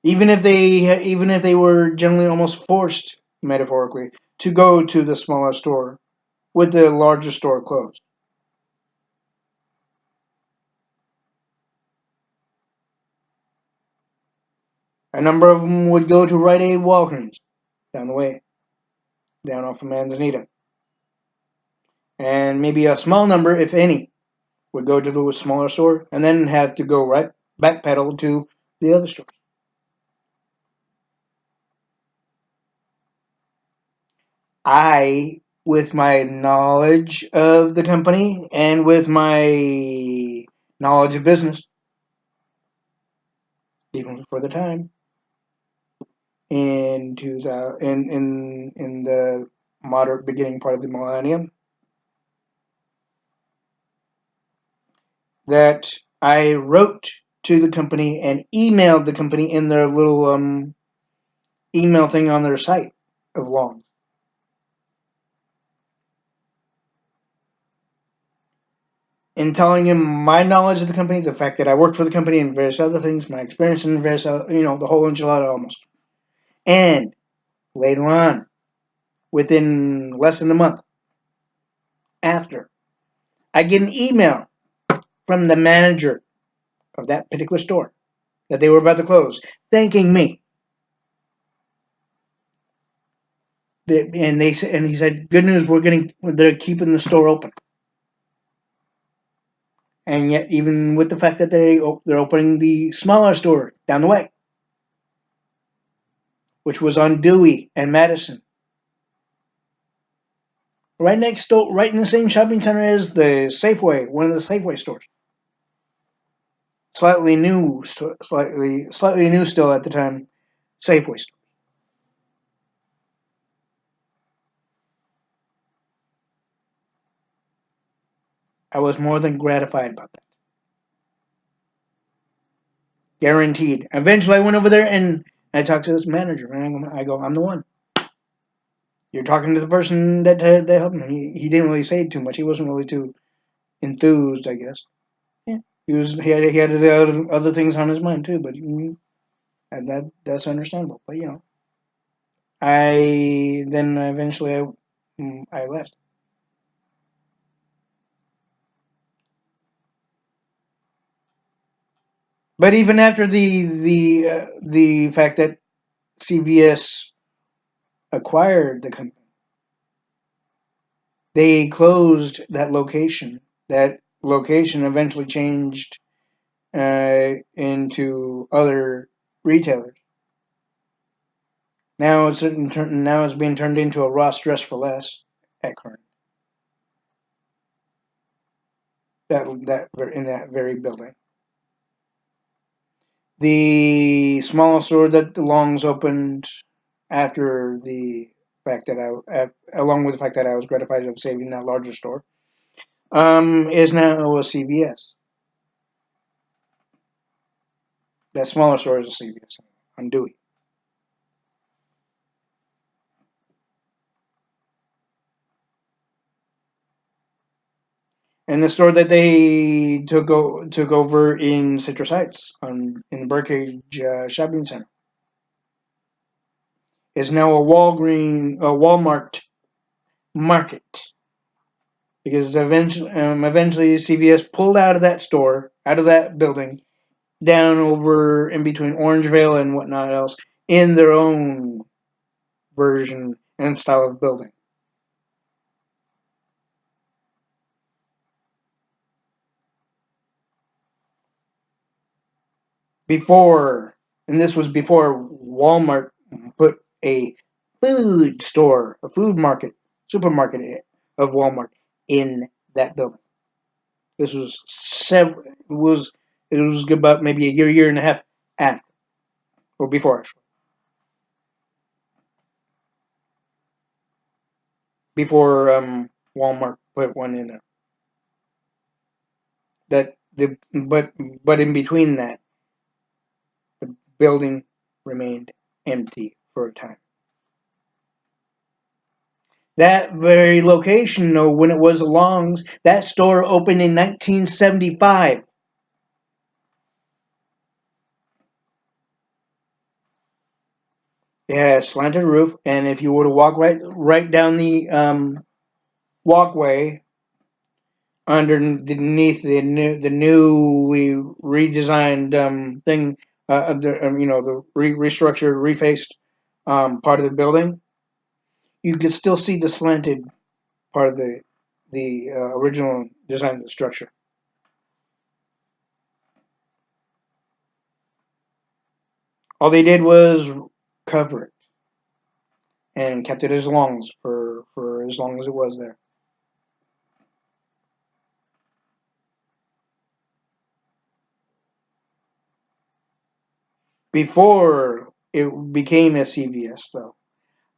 Even if they were generally almost forced, metaphorically, to go to the smaller store with the larger store closed. A number of them would go to Rite Aid, Walgreens down the way, down off of Manzanita, and maybe a small number, if any, would go to the smaller store and then have to go right backpedal to the other stores. I, with my knowledge of the company and with my knowledge of business, even for the time, in the moderate beginning part of the millennium, that I wrote to the company and emailed the company in their little email thing on their site of Longs, in telling him my knowledge of the company, the fact that I worked for the company, and various other things, my experience in various, the whole enchilada almost. And later on, within less than a month after, I get an email from the manager of that particular store that they were about to close, thanking me. And he said, "Good news, they're keeping the store open." And yet, even with the fact that they're opening the smaller store down the way, which was on Dewey and Madison, right next door, right in the same shopping center as the Safeway, one of the Safeway stores, slightly new still at the time, Safeway store. I was more than gratified about that. Guaranteed. Eventually, I went over there and I talked to this manager, and I go, "I'm the one." You're talking to the person that helped me. He didn't really say too much. He wasn't really too enthused, I guess. Yeah, he had other things on his mind too, but and that's understandable. But I then eventually I left. But even after the fact that CVS acquired the company, they closed that location. That location eventually changed into other retailers. Now it's being turned into a Ross Dress for Less at current, that in that very building. The small store that the Longs opened after the fact that along with the fact that I was gratified of saving that larger store, is now a CVS. That smaller store is a CVS on Dewey. And the store that they took over in Citrus Heights in the Birdcage Shopping Center is now a Walmart market, because eventually CVS pulled out of that store, out of that building, down over in between Orangevale and whatnot else, in their own version and style of building. Before, and this was before Walmart put a a food market, supermarket of Walmart in that building. This was it was about maybe a year and a half after, or before actually, before Walmart put one in there. That the but in between that, the building remained empty for a time. That very location, though, when it was Long's, that store opened in 1975. It had a slanted roof, and if you were to walk right down the walkway underneath the newly redesigned thing, the restructured, refaced part of the building, you could still see the slanted part of the original design of the structure. All they did was cover it and kept it for as long as it was there. Before it became a CVS, though,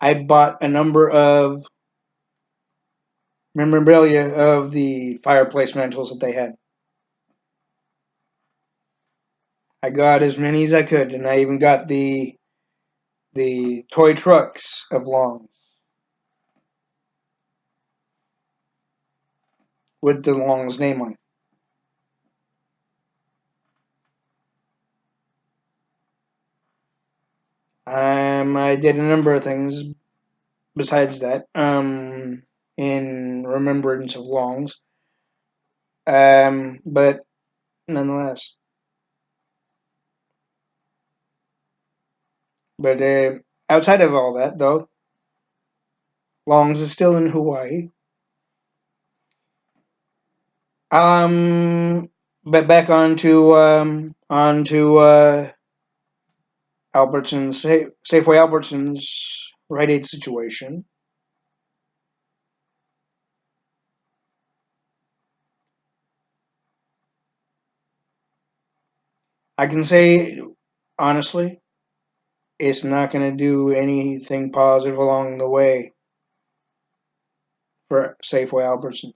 I bought a number of memorabilia of the fireplace mantles that they had. I got as many as I could, and I even got the toy trucks of Longs with the Longs name on it. I did a number of things besides that, in remembrance of Longs, but nonetheless. But outside of all that, though, Longs is still in Hawaii. But back onto Albertson's Safeway Albertson's Rite Aid situation. I can say honestly, it's not going to do anything positive along the way for Safeway Albertsons.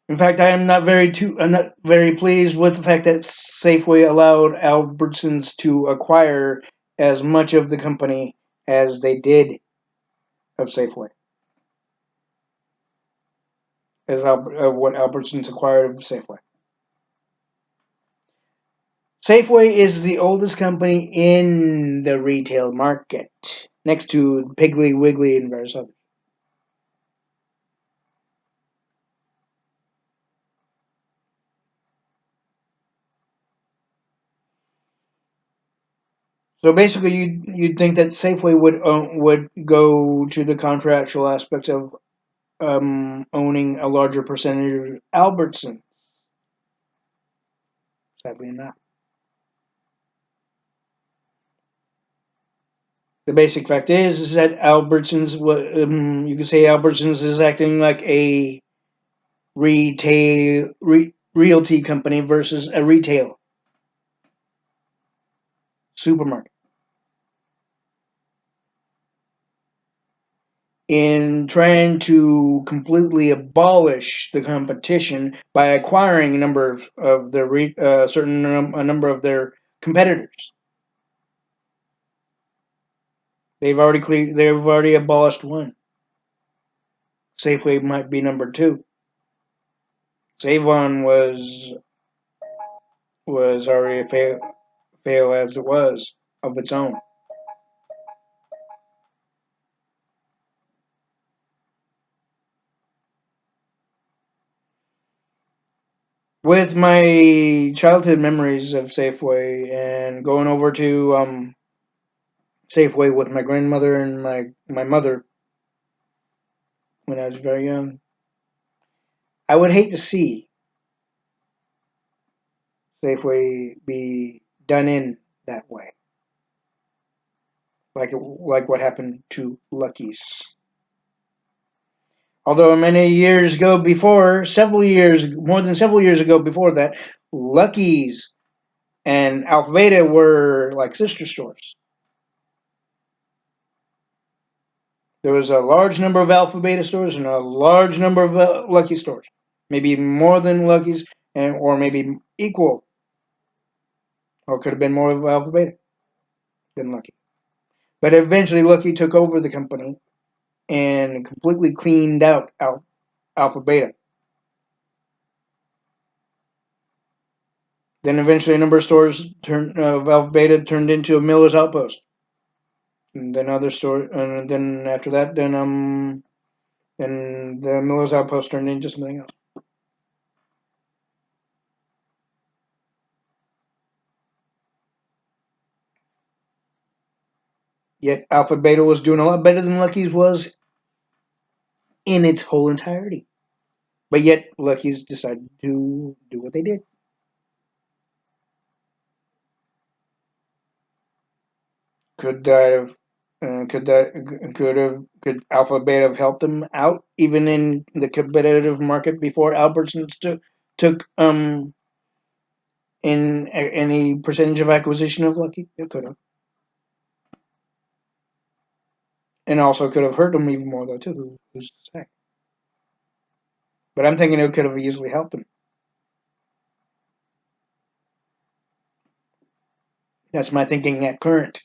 In fact, I'm not very pleased with the fact that Safeway allowed Albertsons to acquire as much of the company as they did of Safeway, of what Albertsons acquired of Safeway. Safeway is the oldest company in the retail market, next to Piggly Wiggly and various others. So basically, you'd think that Safeway would go to the contractual aspects of owning a larger percentage of Albertson. Sadly not. The basic fact is that Albertsons, you could say Albertsons is acting like a realty company versus a retail supermarket. In trying to completely abolish the competition by acquiring a number of their a number of their competitors. They've already abolished one. Safeway might be number two. Savon was already a fail as it was of its own. With my childhood memories of Safeway and going over to Safeway with my grandmother and my mother when I was very young, I would hate to see Safeway be done in that way, like what happened to Lucky's. Although many years ago before, more than several years ago before that, Lucky's and Alpha Beta were like sister stores. There was a large number of Alpha Beta stores and a large number of Lucky stores. Maybe more than Lucky's, or maybe equal, or could have been more of Alpha Beta than Lucky. But eventually, Lucky took over the company and completely cleaned out Alpha Beta. Then eventually, a number of stores of Alpha Beta turned into a Miller's Outpost. And then other store, and then after that, then the Miller's Outpost turned into something else. Yet Alpha Beta was doing a lot better than Lucky's was in its whole entirety. But yet Lucky's decided to do what they did. Could that have could Alpha Beta have helped them out even in the competitive market before Albertsons took in any percentage of acquisition of Lucky? It could have, and also could have hurt them even more though too. Who's to say? But I'm thinking it could have easily helped them. That's my thinking at current.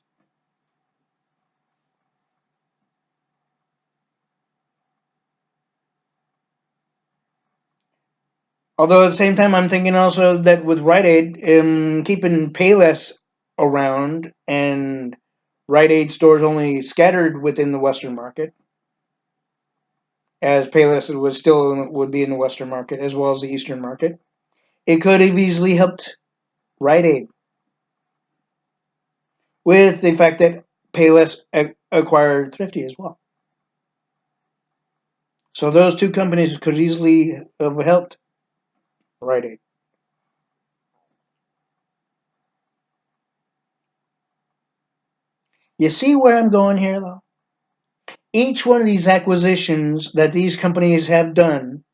Although at the same time, I'm thinking also that with Rite Aid, keeping Payless around and Rite Aid stores only scattered within the Western market, as Payless would be in the Western market as well as the Eastern market, it could have easily helped Rite Aid with the fact that Payless acquired Thrifty as well. So those two companies could easily have helped Rite Aid. You see where I'm going here, though? Each one of these acquisitions that these companies have done,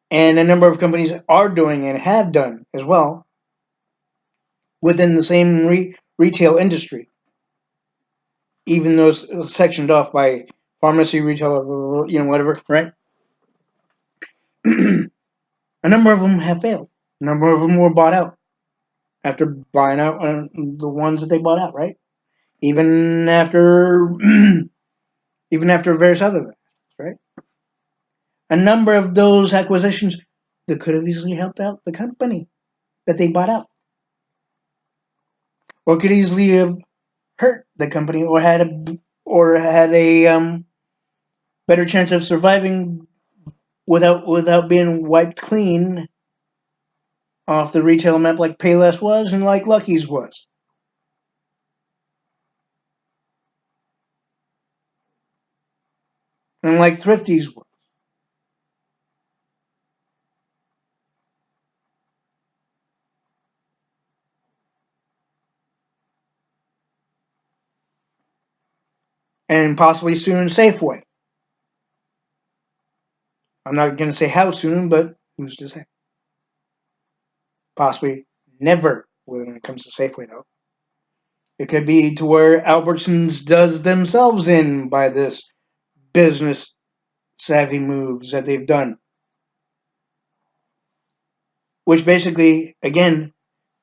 and a number of companies are doing and have done as well, within the same retail industry, even though it's sectioned off by pharmacy, retail, whatever, right? A number of them have failed. A number of them were bought out after buying out the ones that they bought out, right? Even after, even after various other things, right? A number of those acquisitions that could have easily helped out the company that they bought out, or could easily have hurt the company, or had a better chance of surviving without being wiped clean off the retail map like Payless was and like Lucky's was and like Thrifty's was. And possibly soon Safeway. I'm not going to say how soon, but who's to say? Possibly never when it comes to Safeway, though. It could be to where Albertsons does themselves in by this business savvy moves that they've done, which basically, again,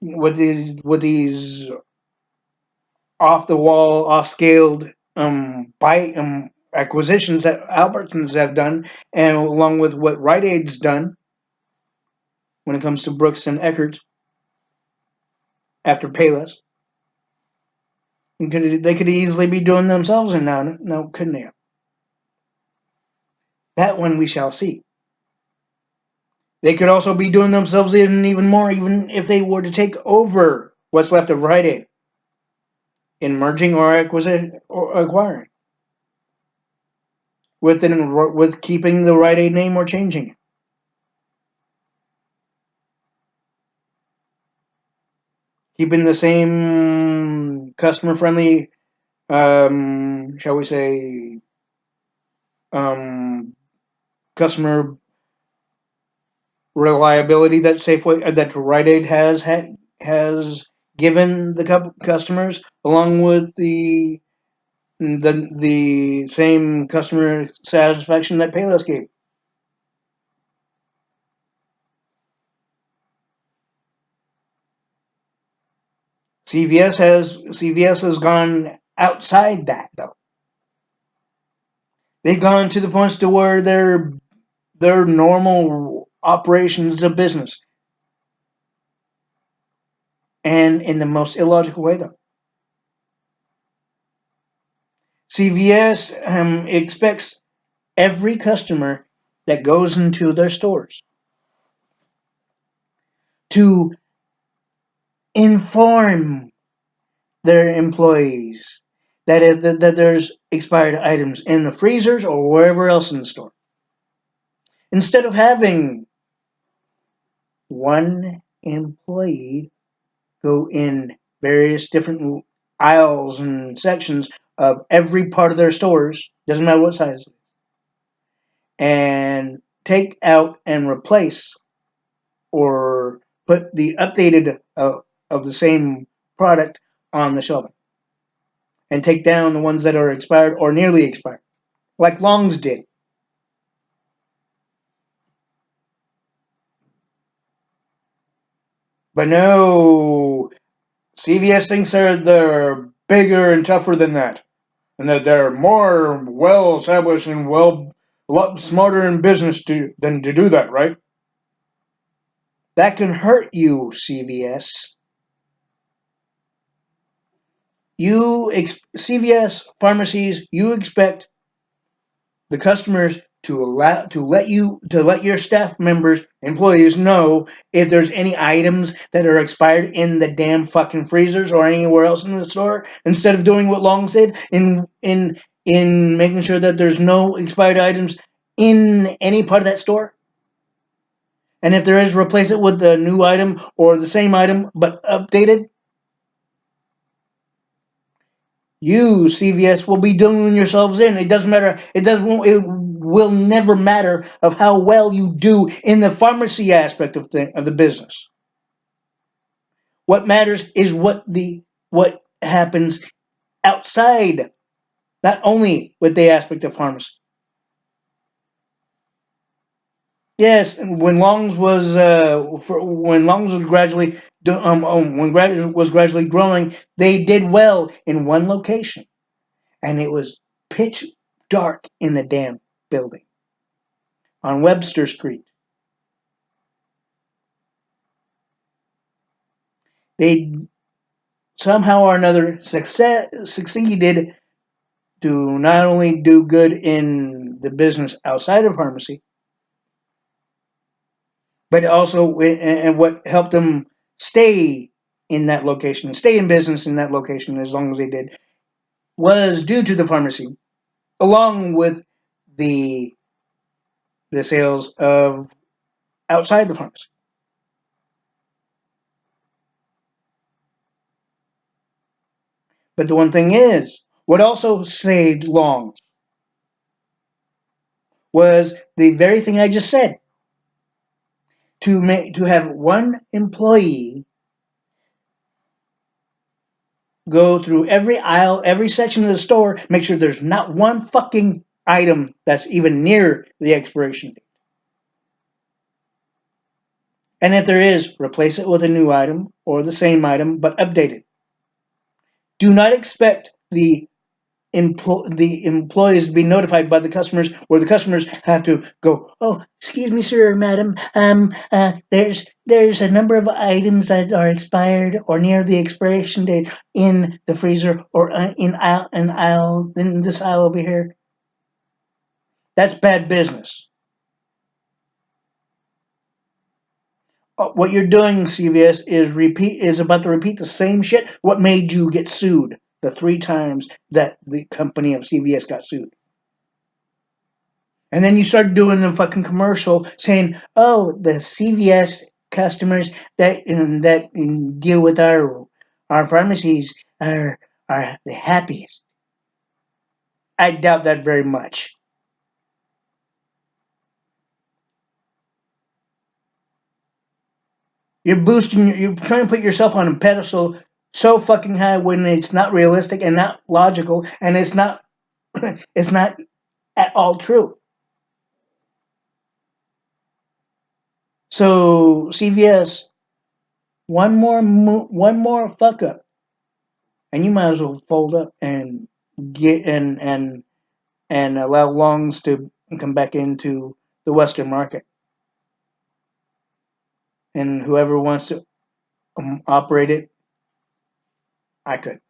with these off the wall, off scaled buy acquisitions that Albertsons have done, and along with what Rite Aid's done when it comes to Brooks and Eckert after Payless, they could easily be doing themselves in now. No, couldn't they? That one we shall see. They could also be doing themselves even more, even if they were to take over what's left of Rite Aid in merging or acquisition or acquiring, with keeping the Rite Aid name or changing it, keeping the same customer friendly, shall we say, um, customer reliability that Safeway that Rite Aid has given the customers, along with the same customer satisfaction that Payless gave. CVS has gone outside that though. They've gone to the points to where their normal operations of business, and in the most illogical way though. CVS expects every customer that goes into their stores to inform their employees that there's expired items in the freezers or wherever else in the store. Instead of having one employee go in various different aisles and sections of every part of their stores, doesn't matter what size, and take out and replace or put the updated of the same product on the shelving and take down the ones that are expired or nearly expired, like Long's did. But no, CVS thinks they're bigger and tougher than that, and that they're more well established and a lot smarter in business than to do that, right? That can hurt you, CVS. CVS pharmacies, you expect the customers to let your staff members, employees know if there's any items that are expired in the damn fucking freezers or anywhere else in the store, instead of doing what Longs did in making sure that there's no expired items in any part of that store. And if there is, replace it with the new item or the same item but updated. You, CVS, will be doing yourselves in. It doesn't matter. It will never matter of how well you do in the pharmacy aspect of the business. What matters is what happens outside, not only with the aspect of pharmacy. Yes, when Longs was gradually was gradually growing, they did well in one location, and it was pitch dark in the damn building on Webster Street. They somehow or another succeeded to not only do good in the business outside of pharmacy, but also and what helped them stay in that location, stay in business in that location as long as they did, was due to the pharmacy, along with the the sales of outside the pharmacy. But the one thing is, what also saved Long was the very thing I just said. To have one employee go through every aisle, every section of the store, make sure there's not one fucking item that's even near the expiration date. And if there is, replace it with a new item or the same item but updated. Do not expect the employees to be notified by the customers, where the customers have to go, oh, excuse me, sir or madam, there's a number of items that are expired or near the expiration date in the freezer or in this aisle over here. That's bad business. What you're doing, CVS, is about to repeat the same shit. What made you get sued the 3 times that the company of CVS got sued? And then you start doing the fucking commercial saying, "Oh, the CVS customers that deal with our pharmacies are the happiest." I doubt that very much. You're trying to put yourself on a pedestal so fucking high when it's not realistic and not logical, and it's not it's not at all true. So CVS, one more fuck up, and you might as well fold up and get and allow Longs to come back into the Western market. And whoever wants to operate it, I could.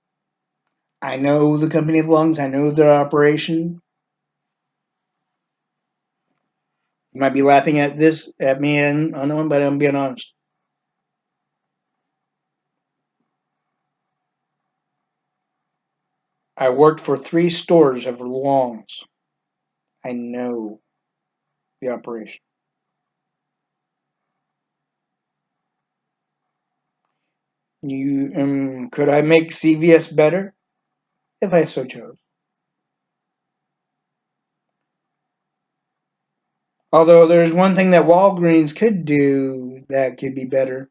I know the company of Longs. I know their operation. You might be laughing at me and on the one, but I'm being honest. I worked for 3 stores of Longs. I know the operation. Could I make CVS better if I so chose? Although there's one thing that Walgreens could do that could be better.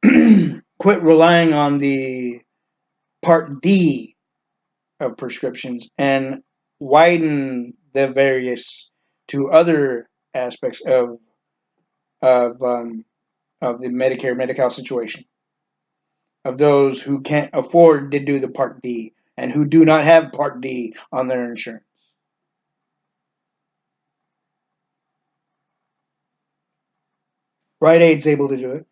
Quit relying on the Part D of prescriptions and widen the various to other aspects of of the Medicare Medi-Cal situation. of those who can't afford to do the Part D and who do not have Part D on their insurance. Rite Aid's able to do it.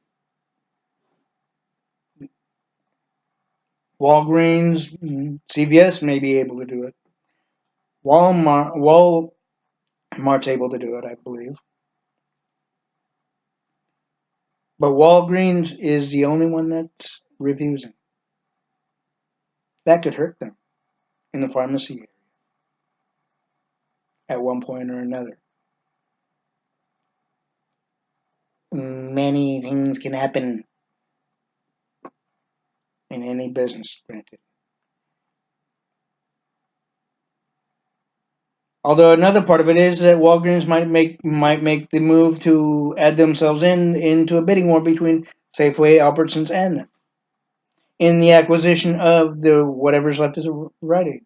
Walgreens, CVS may be able to do it. Walmart's able to do it, I believe. But Walgreens is the only one that's refusing. That could hurt them in the pharmacy at one point or another. Many things can happen in any business, granted. Although another part of it is that Walgreens might make the move to add themselves into a bidding war between Safeway, Albertsons, and them in the acquisition of the whatever's left is a Rite Aid.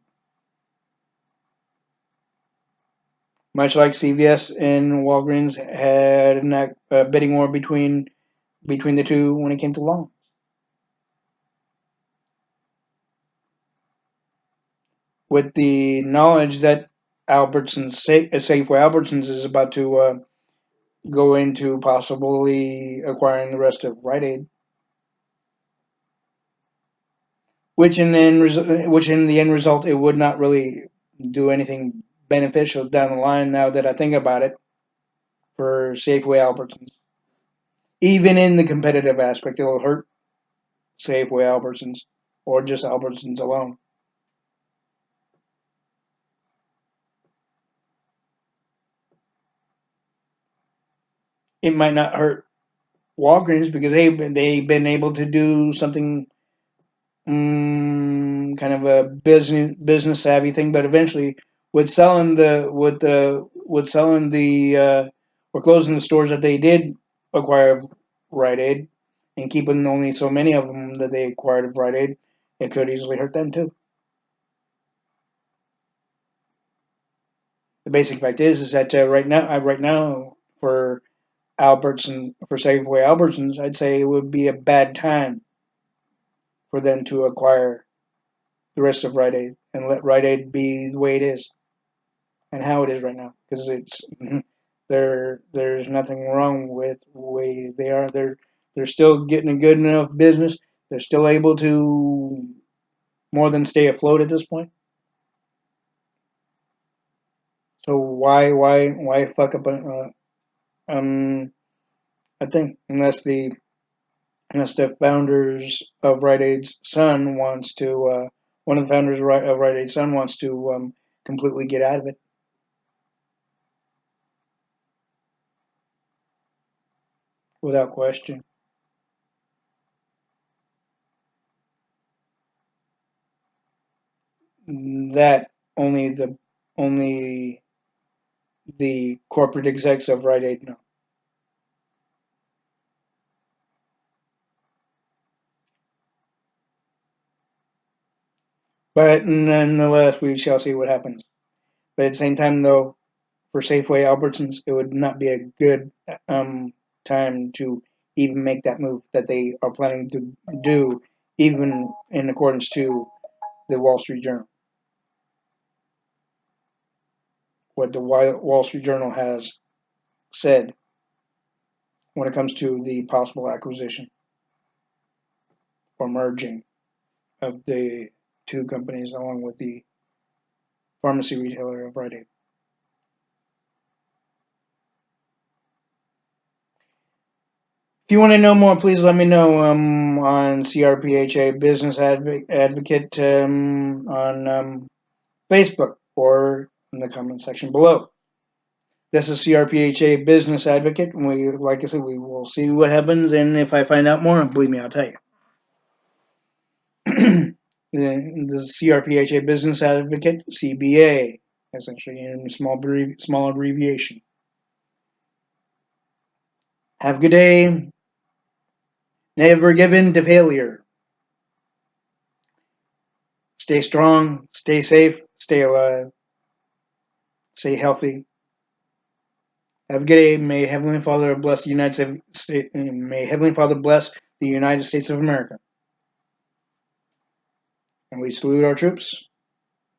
Much like CVS and Walgreens had a bidding war between the two when it came to loans. With the knowledge that Safeway Albertsons is about to go into possibly acquiring the rest of Rite Aid, which in the end result it would not really do anything beneficial down the line. Now that I think about it, for Safeway Albertsons, even in the competitive aspect, it will hurt Safeway Albertsons or just Albertsons alone. It might not hurt Walgreens because they've been able to do something kind of a business savvy thing, but eventually with selling the or closing the stores that they did acquire of Rite Aid and keeping only so many of them that they acquired of Rite Aid, it could easily hurt them too. The basic fact is that right now for for Safeway Albertsons, I'd say it would be a bad time for them to acquire the rest of Rite Aid and let Rite Aid be the way it is and how it is right now because it's there's nothing wrong with the way they are. They're still getting a good enough business. They're still able to more than stay afloat at this point. So why fuck up a thing unless the founders of Rite Aid's son wants to one of the founders of Rite Aid's son wants to completely get out of it. Without question. That only the corporate execs of Rite Aid know. But nonetheless, we shall see what happens. But at the same time, though, for Safeway Albertsons, it would not be a good time to even make that move that they are planning to do, even in accordance to the Wall Street Journal. What the Wall Street Journal has said when it comes to the possible acquisition or merging of the two companies along with the pharmacy retailer of Rite Aid. If you want to know more, please let me know on C.R.P.H.A. Business Advocate on Facebook or in the comment section below. This is C.R.P.H.A. Business Advocate, and like I said, we will see what happens, and if I find out more, believe me, I'll tell you. The C.R.P.H.A. Business Advocate, CBA, essentially in small abbreviation. Have a good day. Never give in to failure. Stay strong, stay safe, stay alive, stay healthy. Have a good day. May Heavenly Father bless the United States. May Heavenly Father bless the United States of America. And we salute our troops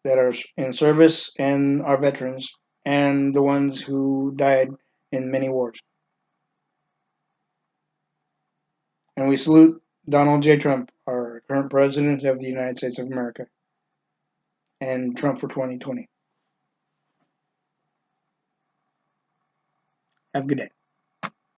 that are in service and our veterans and the ones who died in many wars. And we salute Donald J. Trump, our current President of the United States of America, and Trump for 2020. Have a good day.